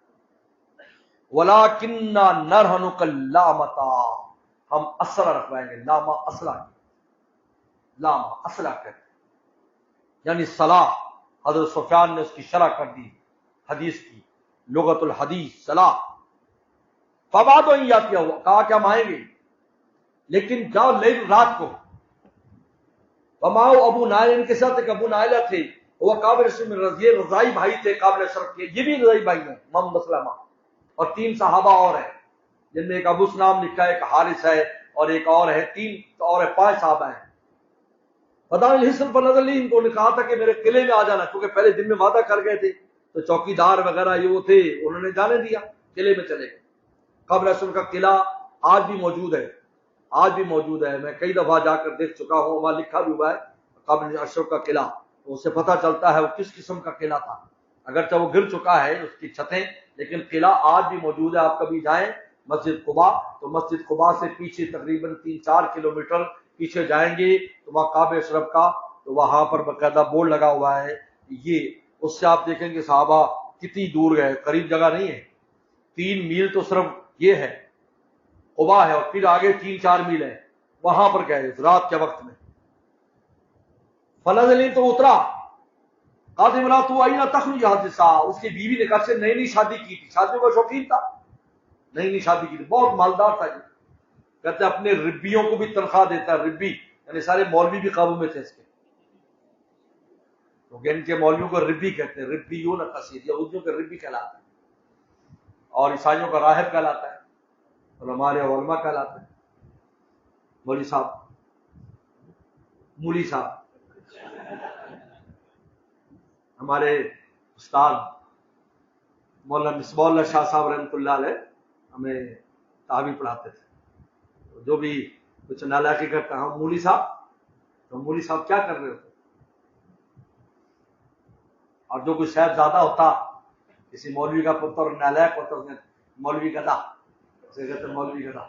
وَلَكِنَّا نَرْهَنُكَ اللَّامَةَ، ہم اسرہ رکھوائیں گے، لاما اسلح کی، لاما اسلح کہتے ہیں یعنی صلاح۔ حضرت سفیان نے اس کی شرح کر دی حدیث کی، لغت الحدیث صلاح۔ فبعد ان یاتی، کہا کہ ہم آئیں گے لیکن جاؤ لیل رات کو۔ وماؤ ابو نائل، ان کے ساتھ ایک ابو نائلہ تھے، وہ قابل رسول رضی رضائی بھائی تھے، قابل اشرف کے، یہ بھی رضائی بھائی ہیں، محمد مسلمہ، اور 3 صحابہ اور ہیں جن میں ایک ابو سنام لکھا ہے، ایک حارث ہے، اور ایک اور ہے، 3 اور 5 صحابہ ہیں۔ فدان الحسن پر نظر لی، ان کو نے کہا تھا کہ میرے قلعے میں آ جانا، کیونکہ پہلے دن میں وعدہ کر گئے تھے تو چوکیدار وغیرہ یہ وہ تھے، انہوں نے جانے دیا، قلعے میں چلے گئے۔ قبر رسول کا قلعہ آج بھی موجود ہے، آج بھی موجود ہے، میں کئی دفعہ جا کر دیکھ چکا ہوں، وہاں لکھا بھی ہوا ہے قبر اشرف کا قلعہ، تو اس سے پتہ چلتا ہے وہ کس قسم کا قلعہ تھا۔ اگرچہ وہ گر چکا ہے اس کی چھتیں، لیکن قلعہ آج بھی موجود ہے۔ آپ کبھی جائیں مسجد قباء، تو مسجد قباء سے پیچھے تقریباً 3-4 کلومیٹر پیچھے جائیں گے تو وہاں کعبہ اشرف کا، تو وہاں پر باقاعدہ بورڈ لگا ہوا ہے یہ، اس سے آپ دیکھیں گے صحابہ کتنی دور گئے، قریب جگہ نہیں ہے، 3 میل تو صرف یہ ہے قباء ہے، اور پھر آگے 3-4 میل ہے، وہاں پر گئے رات کے وقت میں۔ فنزل، تو اترا، قاضی امرات آئینہ تخرج حادثہ، اس کی بیوی نے کہا سے نئی نئی شادی کی تھی، شادیوں کا شوقین تھا، نئی نئی شادی کی تھی، بہت مالدار تھا یہ، کہتے اپنے ربیوں کو بھی تنخواہ دیتا ہے، ربی یعنی سارے مولوی بھی قابو میں تھے اس کے، کیونکہ ان کے مولویوں کو ربی کہتے ہیں، ربیون قصید، یہودیوں کے ربی کہلاتا ہے، اور عیسائیوں کا راہب کہلاتا ہے، اور ہمارے علماء کہلاتے ہیں، مولوی صاحب، مولی صاحب، ہمارے استاد مولانا مصباح اللہ شاہ صاحب رحمۃ اللہ علیہ ہمیں تحویل پڑھاتے تھے، جو بھی کچھ نالائقی کرتا ہوں مولی صاحب، تو مولی صاحب کیا کر رہے ہوتے، اور جو کوئی صاحب زیادہ ہوتا، کسی مولوی کا پتر نالائق ہوتا، مولوی گدھا، اسے کہتے ہیں مولوی گدھا۔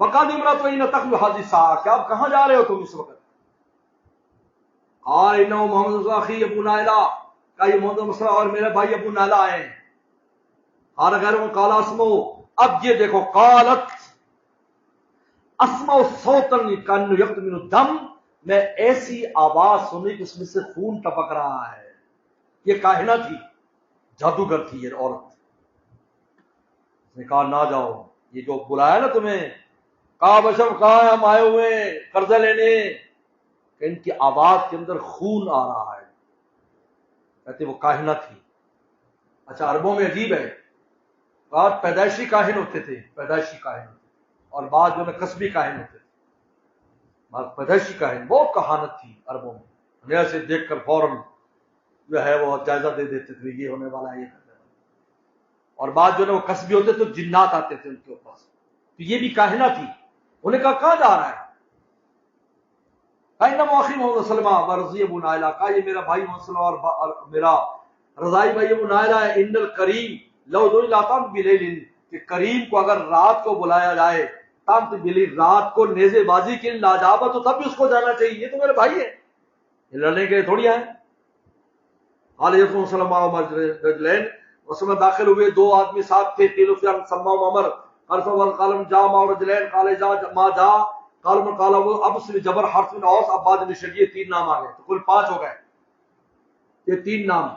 فقال امرأۃ أين تخلو هذه الساعة، کیا آپ کہاں جا رہے ہو تم اس وقت؟ قال انه محمد اخي ابو نائلہ، کہ یہ محمد مسلم اور میرے بھائی ابو نائلہ آئے ہیں۔ قال غیر قال اسمو، اب یہ دیکھو، قالت اسمع صوتا كأنه يقطع من الدم، میں ایسی آواز سنی کہ اس میں سے خون ٹپک رہا ہے۔ یہ کاہنہ تھی، جادوگر تھی یہ عورت۔ اس نے کہا نہ جاؤ، یہ جو بلایا نا تمہیں، کہا بشر کہاں ہم آئے ہوئے قرضہ لینے، کہ ان کی آواز کے اندر خون آ رہا ہے، کہتے وہ کاہنہ تھی۔ اچھا عربوں میں عجیب ہے، بعض پیدائشی کاہن ہوتے تھے، پیدائشی کاہن، اور بعض جو ہے قصبی کاہن ہوتے تھے، بعض پیدائشی کاہن، بہت کہانت تھی عربوں میں، ہمیں ایسے دیکھ کر فوراً جو ہے وہ جائزہ دے دیتے تھے، یہ ہونے والا ہے، یہ کرنے والا، اور بعض جو ہے وہ قصبی ہوتے تو جنات آتے تھے ان کے پاس، تو یہ بھی کاہنہ تھی۔ انہیں کہا کہاں جا رہا ہے؟ اخی محمد سلمہ ورضی ابو نائلہ، کہا یہ میرا بھائی محمد سلمہ اور میرا رضائی بھائی ابو نائلہ ہے۔ ان الکریم لو دعی لا تام بلیل، کہ کریم کو اگر رات کو بلایا جائے، تام بلیل، رات کو نیزے بازی کے لیے لاجابہ، تو تب بھی اس کو جانا چاہیے، یہ تو میرے بھائی ہے، یہ لڑنے کے لیے تھوڑی آئے۔ علیہ السلام رجلین اس میں داخل ہوئے دو آدمی ساتھ تھے تینوں سے سما عمر قالم جا ما رجلین قال جا ما جا قالم قال وہ اب سے جبر حرف بن اوس عباد بن شجیع تین نام آ گئے تو کل 5 ہو گئے یہ 3 نام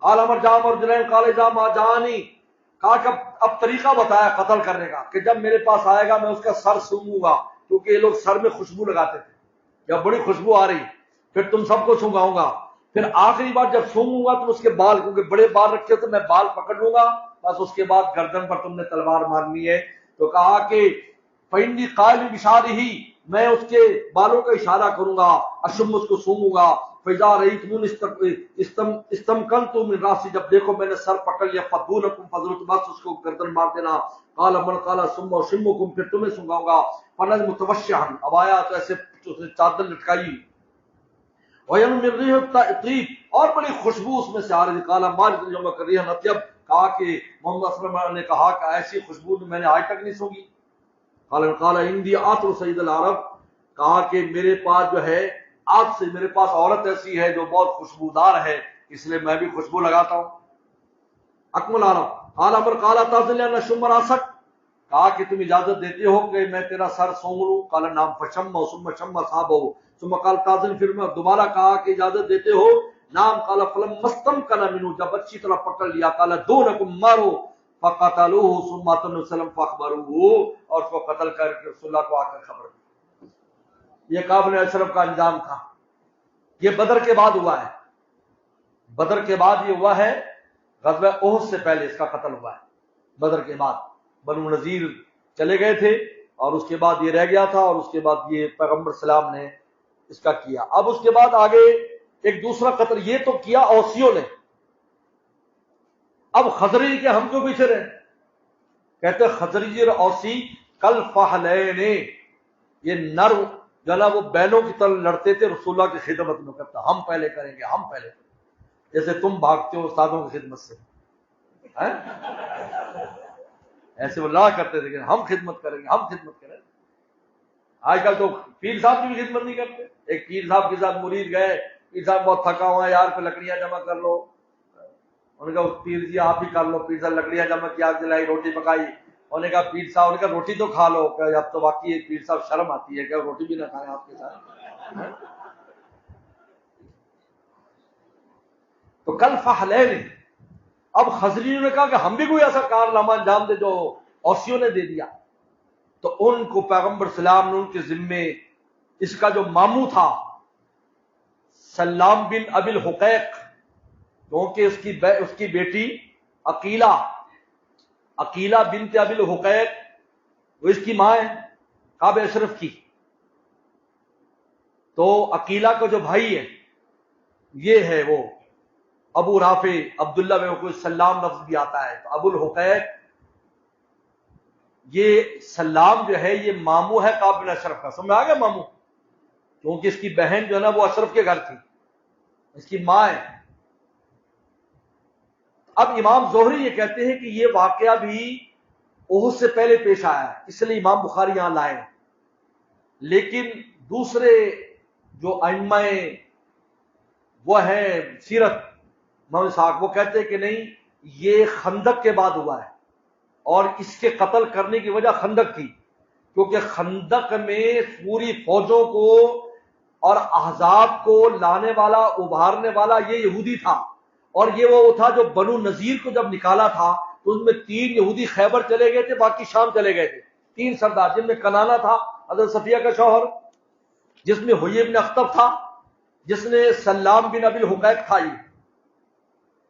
قال عمر جا ما رجلین قال جا ما جانی کہا کہ اب طریقہ بتایا قتل کرنے کا کہ جب میرے پاس آئے گا میں اس کا سر سونگوں گا کیونکہ یہ لوگ سر میں خوشبو لگاتے تھے جب بڑی خوشبو آ رہی پھر تم سب کو سونگاؤں گا پھر آخری بار جب سونگوں گا تو اس کے بال کیونکہ بڑے بال رکھے تو میں بال پکڑ لوں گا بس اس کے بعد گردن پر تم نے تلوار مارنی ہے تو کہا کہ فإنی قائل بشارہ میں اس کے بالوں کا اشارہ کروں گا اشم اس کو سونگوں گا فیضا رئیتمون استمکنت من راسی جب دیکھو میں نے سر پکڑ لیا فدونکم فضلت بس اس کو گردن مار دینا قال من قال ثم اشمکم پھر تمہیں سونگاؤں گا فنظ متوشحا اب آیا تو ایسے اس نے چادر لٹکائی طیب اور بڑی خوشبو اس میں سے آ رہی تھی کالا مالک جو کر رہی ہے نطیب کہا کہ محمد صلی اللہ علیہ وسلم نے کہا کہ ایسی خوشبو میں نے آج تک نہیں سونگی قال اندی عطر سید العرب کہا کہ میرے پاس جو ہے آج سے میرے پاس عورت ایسی ہے جو بہت خوشبودار ہے اس لیے میں بھی خوشبو لگاتا ہوں اکمل عرب قال امر قال تاذن لنا شمر اسک کہا کہ تم اجازت دیتے ہو کہ میں تیرا سر سونگ لوں قال نام فشم ثم شم صحابہ ثم قال تاذن پھر میں دوبارہ کہا کہ اجازت دیتے ہو نام قال فلم مستم کنا منو جب اچھی طرح پکڑ لیا قال دونکم مارو فقتلوه ثم اتوا وسلم فاخبروه اور اس کو قتل کر کے رسول اللہ کو آ کر خبر دی یہ کعب بن اشرف کا انجام تھا یہ بدر کے بعد ہوا ہے بدر کے بعد یہ ہوا ہے غزوہ احد سے پہلے اس کا قتل ہوا ہے بدر کے بعد بنو نذیر چلے گئے تھے اور اس کے بعد یہ رہ گیا تھا اور اس کے بعد یہ پیغمبر سلام نے اس کا کیا اب اس کے بعد آگے ایک دوسرا قتل یہ تو کیا اوسیوں نے اب خزرجی کے ہم کیوں پیچھے رہے کہتے خزرجی اور اوسی کل فہلین یہ نر جو نا وہ بیلوں کی طرح لڑتے تھے رسول اللہ کی خدمت میں کرتا ہم پہلے کریں گے ہم پہلے کریں گے جیسے تم بھاگتے ہو استادوں کی خدمت سے ایسے وہ لڑا کرتے تھے کہ ہم خدمت کریں گے ہم خدمت کریں گے آج کل تو پیر صاحب کی بھی خدمت نہیں کرتے ایک پیر صاحب کے ساتھ مرید گئے پیر صاحب بہت تھکا ہوا ہے یار پہ لکڑیاں جمع کر لو انہوں نے کہا پیر جی آپ ہی کر لو پیر صاحب لکڑیاں جمع کی آگ جلائی روٹی پکائی انہوں نے کہا پیر صاحب نے کہا روٹی تو کھا لو کہ اب تو باقی پیر صاحب شرم آتی ہے کہ روٹی بھی نہ کھائیں آپ کے ساتھ تو کل فہلین اب خزرجیوں نے کہا کہ ہم بھی کوئی ایسا کارنامہ انجام دے جو اوسیوں نے دے دیا تو ان کو پیغمبر سلام نے ان کے ذمے اس کا جو ماموں تھا سلام بن ابی الحقیق کیونکہ اس کی بیٹی عقیلہ بنت ابی الحقیق وہ اس کی ماں ہے کعب اشرف کی تو عقیلہ کا جو بھائی ہے یہ ہے وہ ابو رافع عبداللہ میں کوئی سلام لفظ بھی آتا ہے تو ابو الحقیق یہ سلام جو ہے یہ ماموں ہے کعب بن اشرف کا سمجھ آ گیا ماموں کیونکہ اس کی بہن جو ہے نا وہ اشرف کے گھر تھی اس کی ماں ہے اب امام زہری یہ کہتے ہیں کہ یہ واقعہ بھی احد سے پہلے پیش آیا ہے اس لیے امام بخاری یہاں لائے لیکن دوسرے جو ائمہ وہ ہیں سیرت محمد اسحاق وہ کہتے ہیں کہ نہیں یہ خندق کے بعد ہوا ہے اور اس کے قتل کرنے کی وجہ خندق تھی کیونکہ خندق میں پوری فوجوں کو اور احزاب کو لانے والا ابھارنے والا یہ یہودی تھا اور یہ وہ تھا جو بنو نذیر کو جب نکالا تھا تو اس میں 3 یہودی خیبر چلے گئے تھے باقی شام چلے گئے تھے 3 سردار جن میں کنانا تھا حضرت صفیہ کا شوہر جس میں حیی بن اخطب تھا جس نے سلام بن ابی الحقیق تھا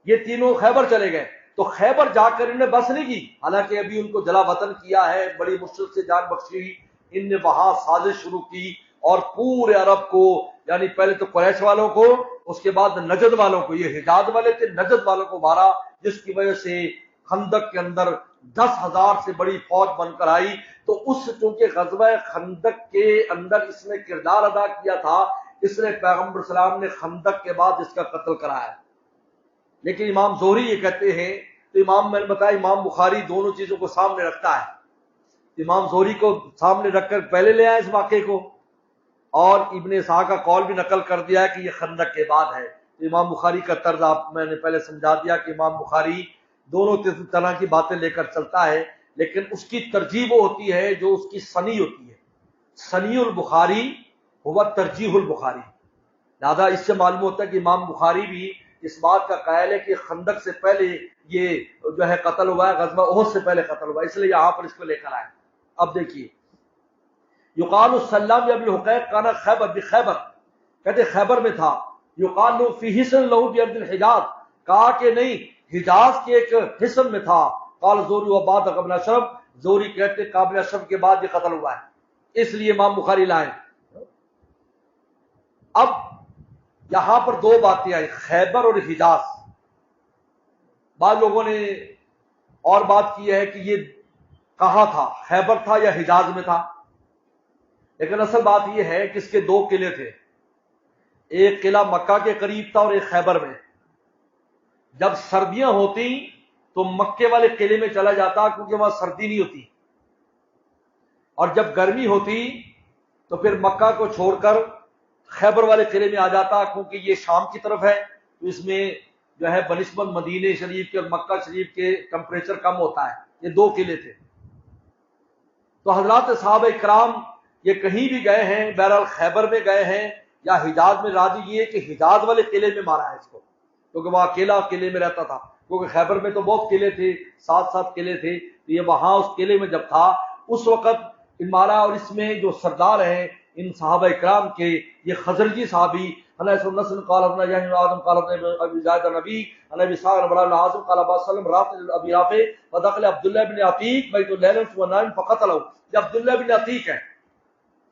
یہ تینوں خیبر چلے گئے تو خیبر جا کر انہیں بس نہیں کی حالانکہ ابھی ان کو جلا وطن کیا ہے بڑی مشکل سے جان بخشی ان نے وہاں سازش شروع کی اور پورے عرب کو یعنی پہلے تو قریش والوں کو اس کے بعد نجد والوں کو یہ حجاز والے تھے نجد والوں کو مارا جس کی وجہ سے خندق کے اندر 10,000 سے بڑی فوج بن کر آئی تو اس چونکہ غزوہ خندق کے اندر اس نے کردار ادا کیا تھا اس نے پیغمبر سلام نے خندق کے بعد اس کا قتل کرایا لیکن امام زہری یہ کہتے ہیں تو امام میں نے بتایا امام بخاری دونوں چیزوں کو سامنے رکھتا ہے امام زہری کو سامنے رکھ کر پہلے لے آئے اس واقعے کو اور ابن اسحاق کا قول بھی نقل کر دیا ہے کہ یہ خندق کے بعد ہے امام بخاری کا طرز آپ میں نے پہلے سمجھا دیا کہ امام بخاری دونوں طرح کی باتیں لے کر چلتا ہے، لیکن اس کی ترجیح وہ ہوتی ہے جو اس کی سنی ہوتی ہے۔ سنی البخاری ہوا ترجیح البخاری۔ لہذا اس سے معلوم ہوتا ہے کہ امام بخاری بھی اس بات کا قائل ہے کہ خندق سے پہلے یہ جو ہے قتل ہوا ہے، غزوہ احد سے پہلے قتل ہوا ہے، اس لیے یہاں پر اس کو لے کر آئے۔ اب دیکھیے، یقال السلام ابن حقیق کانا خیبر بخیبر، کہتے خیبر میں تھا۔ یقال لو فی حصن لہو بارض الحجاز، کہا کہ نہیں حجاز کے ایک حصن میں تھا۔ قال زوری و بعد قبل اشرف، زوری کہتے قابل اشرف کے بعد یہ قتل ہوا ہے، اس لیے امام بخاری لائیں۔ اب یہاں پر دو باتیں آئی، خیبر اور حجاز۔ بعض لوگوں نے اور بات کی ہے کہ یہ کہاں تھا، خیبر تھا یا حجاز میں تھا، لیکن اصل بات یہ ہے کہ اس کے دو قلعے تھے، ایک قلعہ مکہ کے قریب تھا اور ایک خیبر میں۔ جب سردیاں ہوتی تو مکے والے قلعے میں چلا جاتا کیونکہ وہاں سردی نہیں ہوتی، اور جب گرمی ہوتی تو پھر مکہ کو چھوڑ کر خیبر والے قلعے میں آ جاتا، کیونکہ یہ شام کی طرف ہے تو اس میں جو ہے بنسبت مدینہ شریف کے اور مکہ شریف کے ٹمپریچر کم ہوتا ہے۔ یہ دو قلعے تھے۔ تو حضرات صحابہ اکرام یہ کہیں بھی گئے ہیں، بہرحال خیبر میں گئے ہیں یا حجاز میں، راضی یہ ہے کہ حجاز والے قلعے میں مارا ہے اس کو، کیونکہ وہ اکیلا قلعے میں رہتا تھا، کیونکہ خیبر میں تو بہت قلعے تھے، 7 قلعے تھے، تو یہ وہاں اس قلعے میں جب تھا اس وقت مارا۔ اور اس میں جو سردار ہیں ان صحابہ اکرام کے، یہ خزرجی صحابی انس النصر قال ابن جاہن آدم قال ابن ابی زید النبی نبی صلی اللہ علیہ وسلم قال ابو سلم رات ابی رافع فدخل عبداللہ بن عتیق بیت الليل ونام فقتلوا۔ یہ عبداللہ بن عتیق ہے،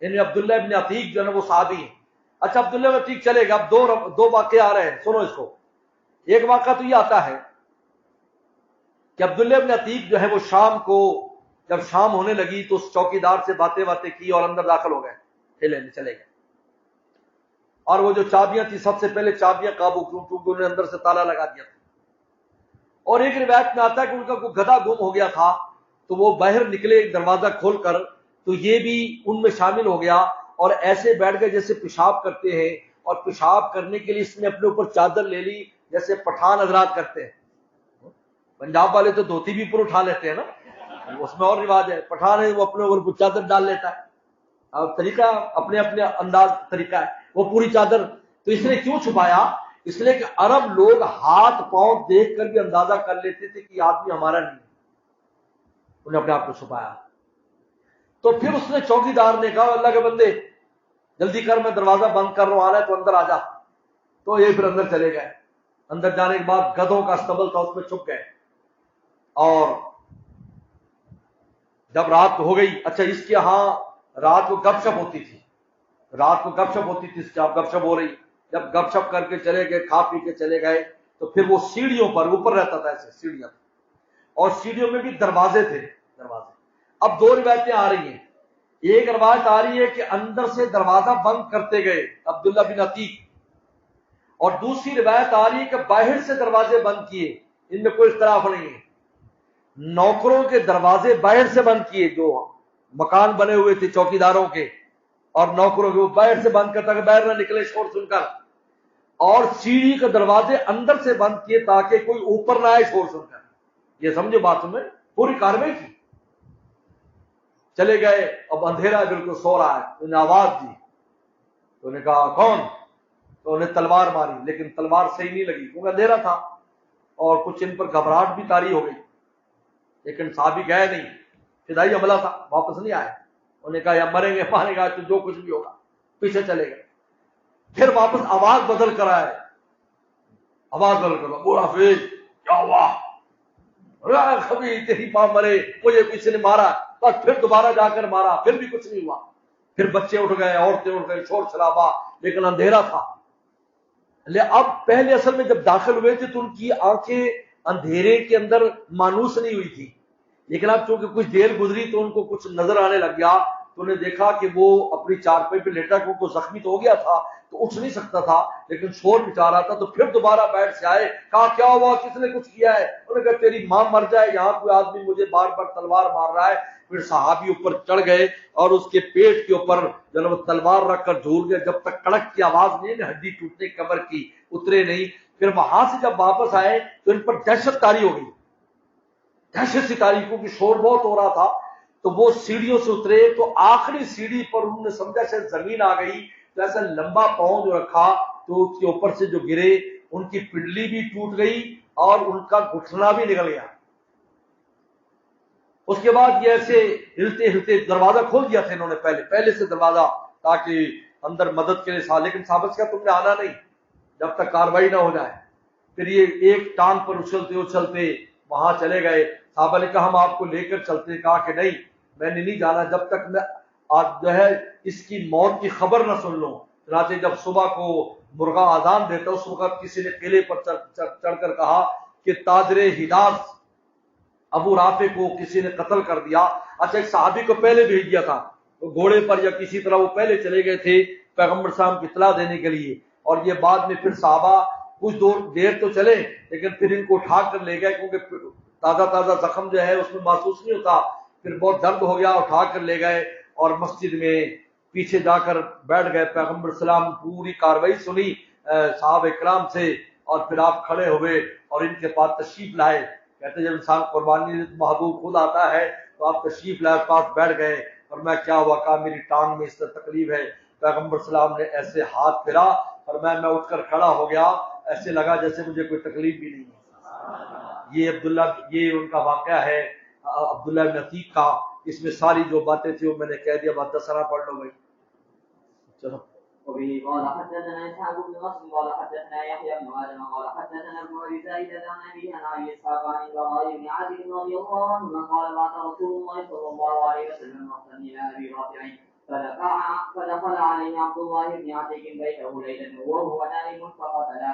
یعنی عبداللہ بن عتیق جو ہے وہ صحابی ہیں۔ اچھا عبداللہ بن عتیق چلے گا، اب دو واقعے آ رہے ہیں، سنو اس کو۔ ایک واقعہ تو یہ آتا ہے کہ عبداللہ بن عتیق جو ہے وہ شام کو جب شام ہونے لگی تو اس چوکیدار سے باتیں کی اور اندر داخل ہو گئے، چلے گئے، اور وہ جو چابیاں تھی سب سے پہلے چابیاں قابو کیونکہ انہوں نے اندر سے تالا لگا دیا تھا۔ اور ایک روایت میں آتا ہے کہ ان کا کوئی گدھا گم ہو گیا تھا تو وہ باہر نکلے دروازہ کھول کر، تو یہ بھی ان میں شامل ہو گیا اور ایسے بیٹھ گئے جیسے پیشاب کرتے ہیں، اور پیشاب کرنے کے لیے اس نے اپنے اوپر چادر لے لی جیسے پٹھان حضرات کرتے ہیں۔ پنجاب والے تو دھوتی بھی اوپر اٹھا لیتے ہیں نا، اس میں اور رواج ہے، پٹھان ہے وہ اپنے اوپر چادر ڈال لیتا ہے، اور طریقہ اپنے انداز طریقہ ہے، وہ پوری چادر۔ تو اس نے کیوں چھپایا؟ اس لیے کہ عرب لوگ ہاتھ پاؤں دیکھ کر بھی اندازہ کر لیتے تھے کہ یہ آدمی ہمارا نہیں ہے، انہیں اپنے آپ کو چھپایا۔ تو پھر اس نے چوکیدار نے کہا اللہ کے بندے جلدی کر، میں دروازہ بند کر رہا ہوں، آنا ہے تو اندر آ جا۔ تو یہ پھر اندر چلے گئے، اندر جانے کے بعد گدھوں کا استبل تھا اس میں چھپ گئے، اور جب رات ہو گئی، اچھا اس کے ہاں رات کو گپ شپ ہوتی تھی، گپ شپ ہو رہی، جب گپ شپ کر کے چلے گئے، کھا پی کے چلے گئے، تو پھر وہ سیڑھیوں پر اوپر رہتا تھا، ایسے سیڑھیاں تھیں اور سیڑھیوں میں بھی دروازے تھے، اب دو روایتیں آ رہی ہیں، ایک روایت آ رہی ہے کہ اندر سے دروازہ بند کرتے گئے عبداللہ بن عتیق، اور دوسری روایت آ رہی ہے کہ باہر سے دروازے بند کیے، ان میں کوئی اختلاف نہیں ہے، نوکروں کے دروازے باہر سے بند کیے، جو مکان بنے ہوئے تھے چوکیداروں کے اور نوکروں کے، وہ باہر سے بند کرتا کہ باہر نہ نکلے شور سن کر، اور سیڑھی کے دروازے اندر سے بند کیے تاکہ کوئی اوپر نہ آئے شور سن کر۔ یہ سمجھو بات میں پوری کارروائی کی، چلے گئے، اب اندھیرا ہے، بالکل سو رہا ہے، انہیں آواز دی تو انہیں کہا کون، تو انہیں تلوار ماری، لیکن تلوار صحیح نہیں لگی کیونکہ اندھیرا تھا اور کچھ ان پر گھبراہٹ بھی طاری ہو گئی، لیکن صحابی گئے نہیں، فدائی عملہ تھا، واپس نہیں آئے، انہوں نے کہا یا مریں گے مارے گا تو جو کچھ بھی ہوگا، پیچھے چلے گئے، پھر واپس آواز بدل کر آئے، بولا فیض کیا ہوا، کبھی تیری ماں مرے، مجھے کسی نے مارا، بس پھر دوبارہ جا کر مارا، پھر بھی کچھ نہیں ہوا، پھر بچے اٹھ گئے، عورتیں اٹھ گئے، شور شرابہ، لیکن اندھیرا تھا۔ اب پہلے اصل میں جب داخل ہوئے تھے تو ان کی آنکھیں اندھیرے کے اندر مانوس نہیں ہوئی تھی، لیکن اب چونکہ کچھ دیر گزری تو ان کو کچھ نظر آنے لگ گیا، تو نے دیکھا کہ وہ اپنی چارپائی پہ لیٹا کیونکہ زخمی تو ہو گیا تھا تو اٹھ نہیں سکتا تھا لیکن شور مچا رہا تھا، تو پھر دوبارہ بیٹھ سے آئے، کہا کیا ہوا، کس نے کچھ کیا ہے؟ انہوں نے کہا تیری ماں مر جائے، یہاں کوئی آدمی مجھے بار بار تلوار مار رہا ہے۔ پھر صحابی اوپر چڑھ گئے اور اس کے پیٹ کے اوپر جب تلوار رکھ کر جھول گئے، جب تک کڑک کی آواز نہیں ہے ہڈی ٹوٹنے کمر کی اترے نہیں۔ پھر وہاں سے جب واپس آئے تو ان پر دہشت تاری ہو گئی، دہشت سی تاری، کیونکہ شور بہت ہو رہا تھا۔ تو وہ سیڑھیوں سے اترے تو آخری سیڑھی پر انہوں نے سمجھا شاید زمین آ گئی، تو ایسا لمبا پاؤں جو رکھا تو اس کے اوپر سے جو گرے ان کی پنڈلی بھی ٹوٹ گئی اور ان کا گھٹنا بھی نکل گیا۔ اس کے بعد یہ ایسے ہلتے ہلتے دروازہ کھول دیا تھا انہوں نے پہلے سے دروازہ، تاکہ اندر مدد کے لیے سا، لیکن صحابہ کا تم نے آنا نہیں جب تک کاروائی نہ ہو جائے۔ پھر یہ ایک ٹانگ پر اچھلتے اچھلتے وہاں چلے گئے، صحابہ نے کہا ہم آپ کو لے کر چلتے، کہا کہ نہیں میں نے نہیں جانا جب تک میں آج جو ہے اس کی موت کی خبر نہ سن لوں۔ چنانچہ جب صبح کو مرغا اذان دیتا اس وقت کسی نے قلعے پر چڑھ کر کہا کہ تاجر حجاز ابو رافع کو کسی نے قتل کر دیا۔ اچھا ایک صحابی کو پہلے بھیج دیا تھا، وہ گھوڑے پر یا کسی طرح وہ پہلے چلے گئے تھے پیغمبر صاحب کی اطلاع دینے کے لیے، اور یہ بعد میں پھر صحابہ کچھ دیر تو چلے لیکن پھر ان کو اٹھا کر لے گئے، کیونکہ تازہ زخم جو ہے اس میں محسوس نہیں ہوتا، پھر بہت درد ہو گیا، اٹھا کر لے گئے اور مسجد میں پیچھے جا کر بیٹھ گئے۔ پیغمبر سلام پوری کاروائی سنی صحابہ کرام سے، اور پھر آپ کھڑے ہوئے اور ان کے پاس تشریف لائے۔ کہتے ہیں جب انسان قربانی محبوب خود آتا ہے تو آپ تشریف لائے، پاس بیٹھ گئے، اور میں کیا ہوا، کہا میری ٹانگ میں اس طرح تکلیف ہے۔ پیغمبر سلام نے ایسے ہاتھ پھیرا اور میں اٹھ کر کھڑا ہو گیا، ایسے لگا جیسے مجھے کوئی تکلیف بھی نہیں ہے۔ یہ عبداللہ، یہ ان کا واقعہ ہے عبداللہ بن عتیق کا۔ اس میں ساری جو باتیں تھیں وہ میں نے کہہ دیا، بات 10 پڑھ لو بھائی، چلو۔ وبه قال حدثنا اسحاق بن نصر قال حدثنا يحيى بن ادم قال حدثنا ابن ابي زائدة عن ابي عن ابي اسحاق عن البراء بن عازب رضي الله عنهما قال بعث رسول الله صلى الله عليه وسلم رأسا الى ابي رافع فدخل عليه عبد الله بن عتيق بيته ليلا وهو نائم فقتله.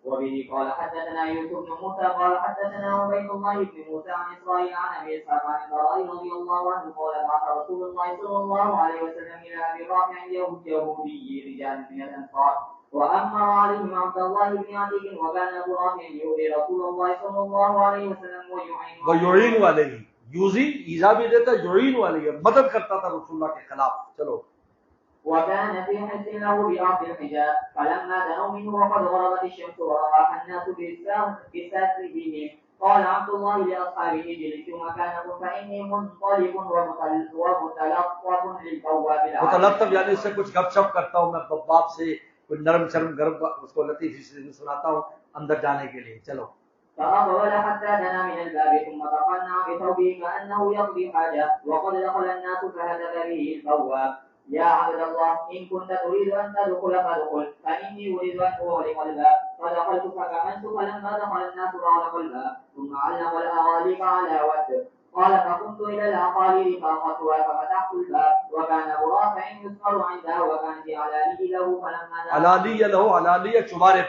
وبه قال حدثنا يوسف بن موسى قال حدثنا عبيد الله بن موسى عن اسرائيل عن ابي اسحاق عن البراء رضي الله عنه قال بعث رسول الله صلى الله عليه وسلم الى ابي رافع يهودي رجال من الانصار وامر عليهم عبد الله بن عتيق وكان ابو رافع يؤذي رسول الله صلى الله عليه وسلم ويعين عليه، یوزی ایزا بھی دیتا، یعین علیہ مدد کرتا تھا رسول اللہ کے خلاف۔ چلو۔ وكان في حس له بأرض الحجاز فلما دنوا منه وقد غربت الشمس وراح الناس بساترهم قال عبد الله لأصحابه اجلسوا مكانكم فإني منطلق ومتلطف للبواب العالم۔ متلطف یعنی اس سے کچھ گپ شپ کرتا ہوں میں باب سے، کوئی نرم شرم گرم اس کو لطیف سے سناتا ہوں اندر جانے کے لیے۔ چلو۔ فأقبل حتى دنا من الباب ثم تقنع بثوبه كأنه يقضي حاجة وقد دخل الناس فهتف به البواب يا عبد الله إن كنت تريد أن تدخل فادخل فإني أريد أن أغلق الباب فدخلت فكملت فلما دخل الناس أغلق الباب ثم علق الأغاليق على وجهه قال فقمت إلى الأقاليل فأخذتها ففتحت الباب وكان أبو رافع يسمر عندها وكانت علالي له فلما علالية چوبارے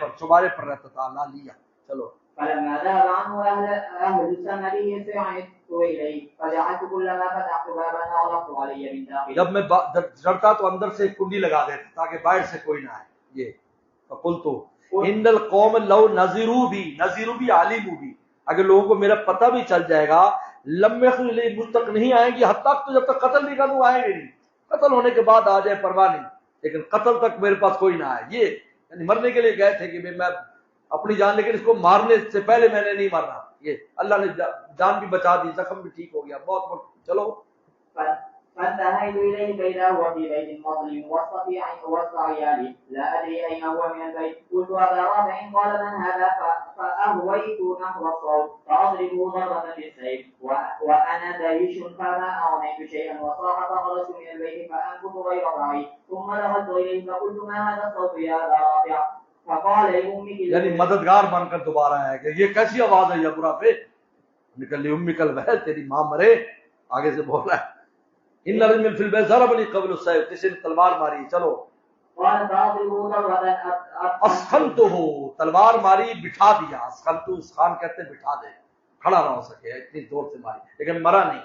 پر رہتا تھا علالية۔ چلو۔ فلما ذهب عنه أهل السمر سعدت إليه فجعلت كلما فتحت بابا أغلقت علي من داخل۔ جب میں ڈرتا تو اندر سے کنڈی لگا دیتا تاکہ باہر سے کوئی نہ آئے۔ یہ فقلت ان القوم لو نذروا بھی عالموا بھی، اگر لوگوں کو میرا پتہ بھی چل جائے گا لم يخل مجھ تک نہیں آئیں گی، حد تک تو جب تک قتل نہیں کروں آئیں گے نہیں، قتل ہونے کے بعد آ جائے پرواہ نہیں، لیکن قتل تک میرے پاس کوئی نہ آئے۔ یہ یعنی مرنے کے لیے گئے تھے کہ میں اپنی جان، لیکن اس کو مارنے سے پہلے میں نے نہیں مرنا۔ یہ اللہ نے جان بھی بچا دی، زخم بھی ٹھیک ہو گیا، بہت چلو۔ فانتهيت إليه فإذا هو في بيت مظلم وسط عيالي لا أدري أين هو من البيت قلت أبا رافع قال من هذا فأهويت نحو الصوت فأضربه ضربة بالسيف وأنا دهش فما أغنيت شيئا وصاح فخرجت من البيت فأنكت غير ضعيف ثم دخلت إليه فقلت ما هذا الصوت يا أبا رافع فقال لأمك، یعنی مددگار بن کر دوبارہ ہے کہ یہ کیسی آواز ہے یا ابو رافع؟ نکل لی امی کل بہل تیری ماں مرے، آگے سے بول رہا ہے ان رجل فی البیت ضربنی قبل السیف، کسی نے تلوار ماری۔ چلو۔ اسخنتہ، تلوار ماری بٹھا دیا، اسخنتہ اسخان کہتے ہیں بٹھا دے، کھڑا نہ ہو سکے اتنی زور سے ماری، لیکن مرا نہیں۔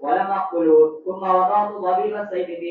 ولم أقتله ثم وضعت ضبيب السيف في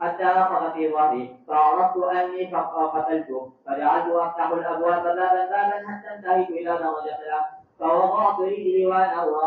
حتى أخذ في ظهري فعرفت أني قتلته فجعلت أفتح الأبواب بابا حتى انتهيت إلى درجتها فوضعت رجلي وأنا أرى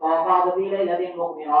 فوقعت في ليلة مغمرة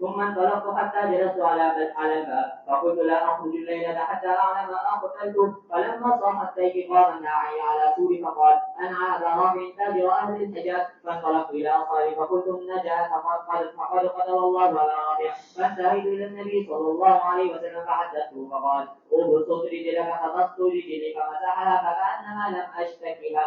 ثم انطلقت حتى جلست على الباب فقلت لا اخرج الليله حتى اعلم ما قتلته فلما صاح استيقظ الناعي على سور فقال انا هذا رافع تاجر اهل الحجاز فانطلقت الى اصحابي فقلت النجاه فقد قدر الله على رافع فانتهيت الى النبي صلى الله عليه وسلم فحدثته فقال ابسط رجلك فبسطت رجلي فمسحها فكانما لم اشتكها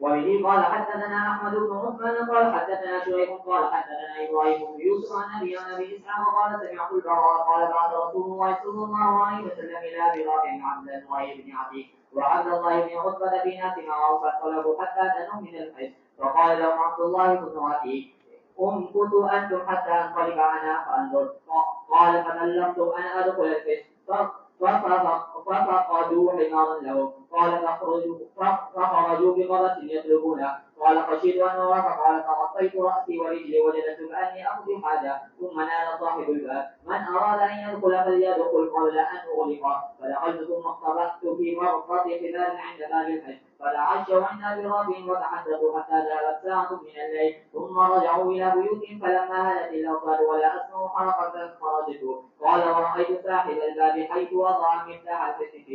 وبه قال حدثنا احمد بن عثمان قال حدثنا شريك قال حدثنا ابراهيم بن يوسف عن ابي اسحاق قال سمعت البراء قال بعث رسول الله صلى الله عليه وسلم الى ابي رافع عبد الله بن عتيق وعبد الله بن عتبه في ناس معه فاختلفوا حتى دنوا من الحج فقال لهم عبد الله بن عتيق امكثوا انتم حتى انقلب انا فانظر قال فبلغت ان ادخل الحج ففقدوا حمارا له قال فخرجوا بغرس يطلبونه قال خشيت ان اراك قال فغطيت راسي ورجلي وجدت كاني اقضي حاجه ثم نال صاحب الباب من اراد ان يدخل فليدخل قبل ان اغلق فدخلت ثم اختبأت في مرقة خلال عند باب الحج فدعشوا عند ابي رافع وتحدثوا حتى ذهبت ساعه من الليل ثم رجعوا الى بيوتهم فلما هلت الاوصال ولا اسمع حركه خرجت قال ورايت صاحب الباب حيث وضع مفتاح الفتح في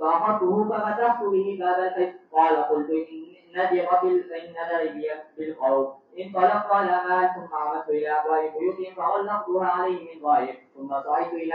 فأخذته ففتحت به باب الحج قال قلت إن نذر بالقول انطلقت على مال ثم عمدت إلى أبواب بيوتهم فغلقتها عليهم من ظاهر ثم صعدت إلى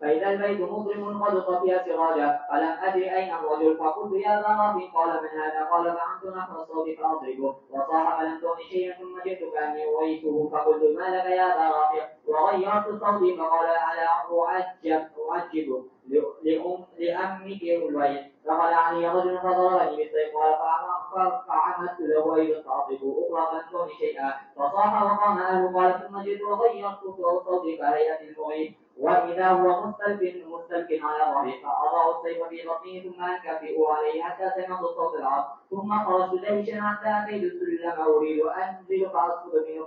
فإذا البيت مظلم قد طفي سراجا فلم أدري أين الرجل فقلت يا ذا رافع قال من هذا قال فعنت نحو الصوت فأضربه وصاح فلم تغن شيئا ثم جئت كأني أغيثه فقلت ما لك يا ذا رافع وغيرت صوتي فقال على أعجب لأمك البيت دخل علي رجل فضربني بالسيف قال فعمدت له أيضا فأضربه أخرى فلم تغن شيئا فصاح وقام أهله قال ثم جئت وغيرت صوتي كهيئة المغيث وإذا هو مستلق على ظهره فأضع السيف في بطنه ثم أنكفئ عليه حتى سمعت صوت العصر ثم خرجت دهشا حتى أتيت السلم أريد أنزل فأسقط منه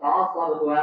فأصابتها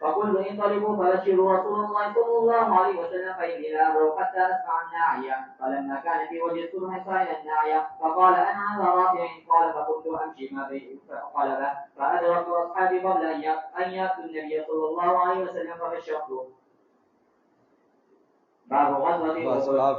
فقلت انطلقوا فبشروا رسول الله صلى الله عليه وسلم فإني لا أبرو حتى أسمع الناعية فلما كان في وجه الصبح سأل الناعية فقال أنا على رافع قال فقلت أمشي ما بين فقلبه فأدركت أصحابي قبل أن يأتوا النبي صلى الله عليه وسلم فبشرته. باب غزوة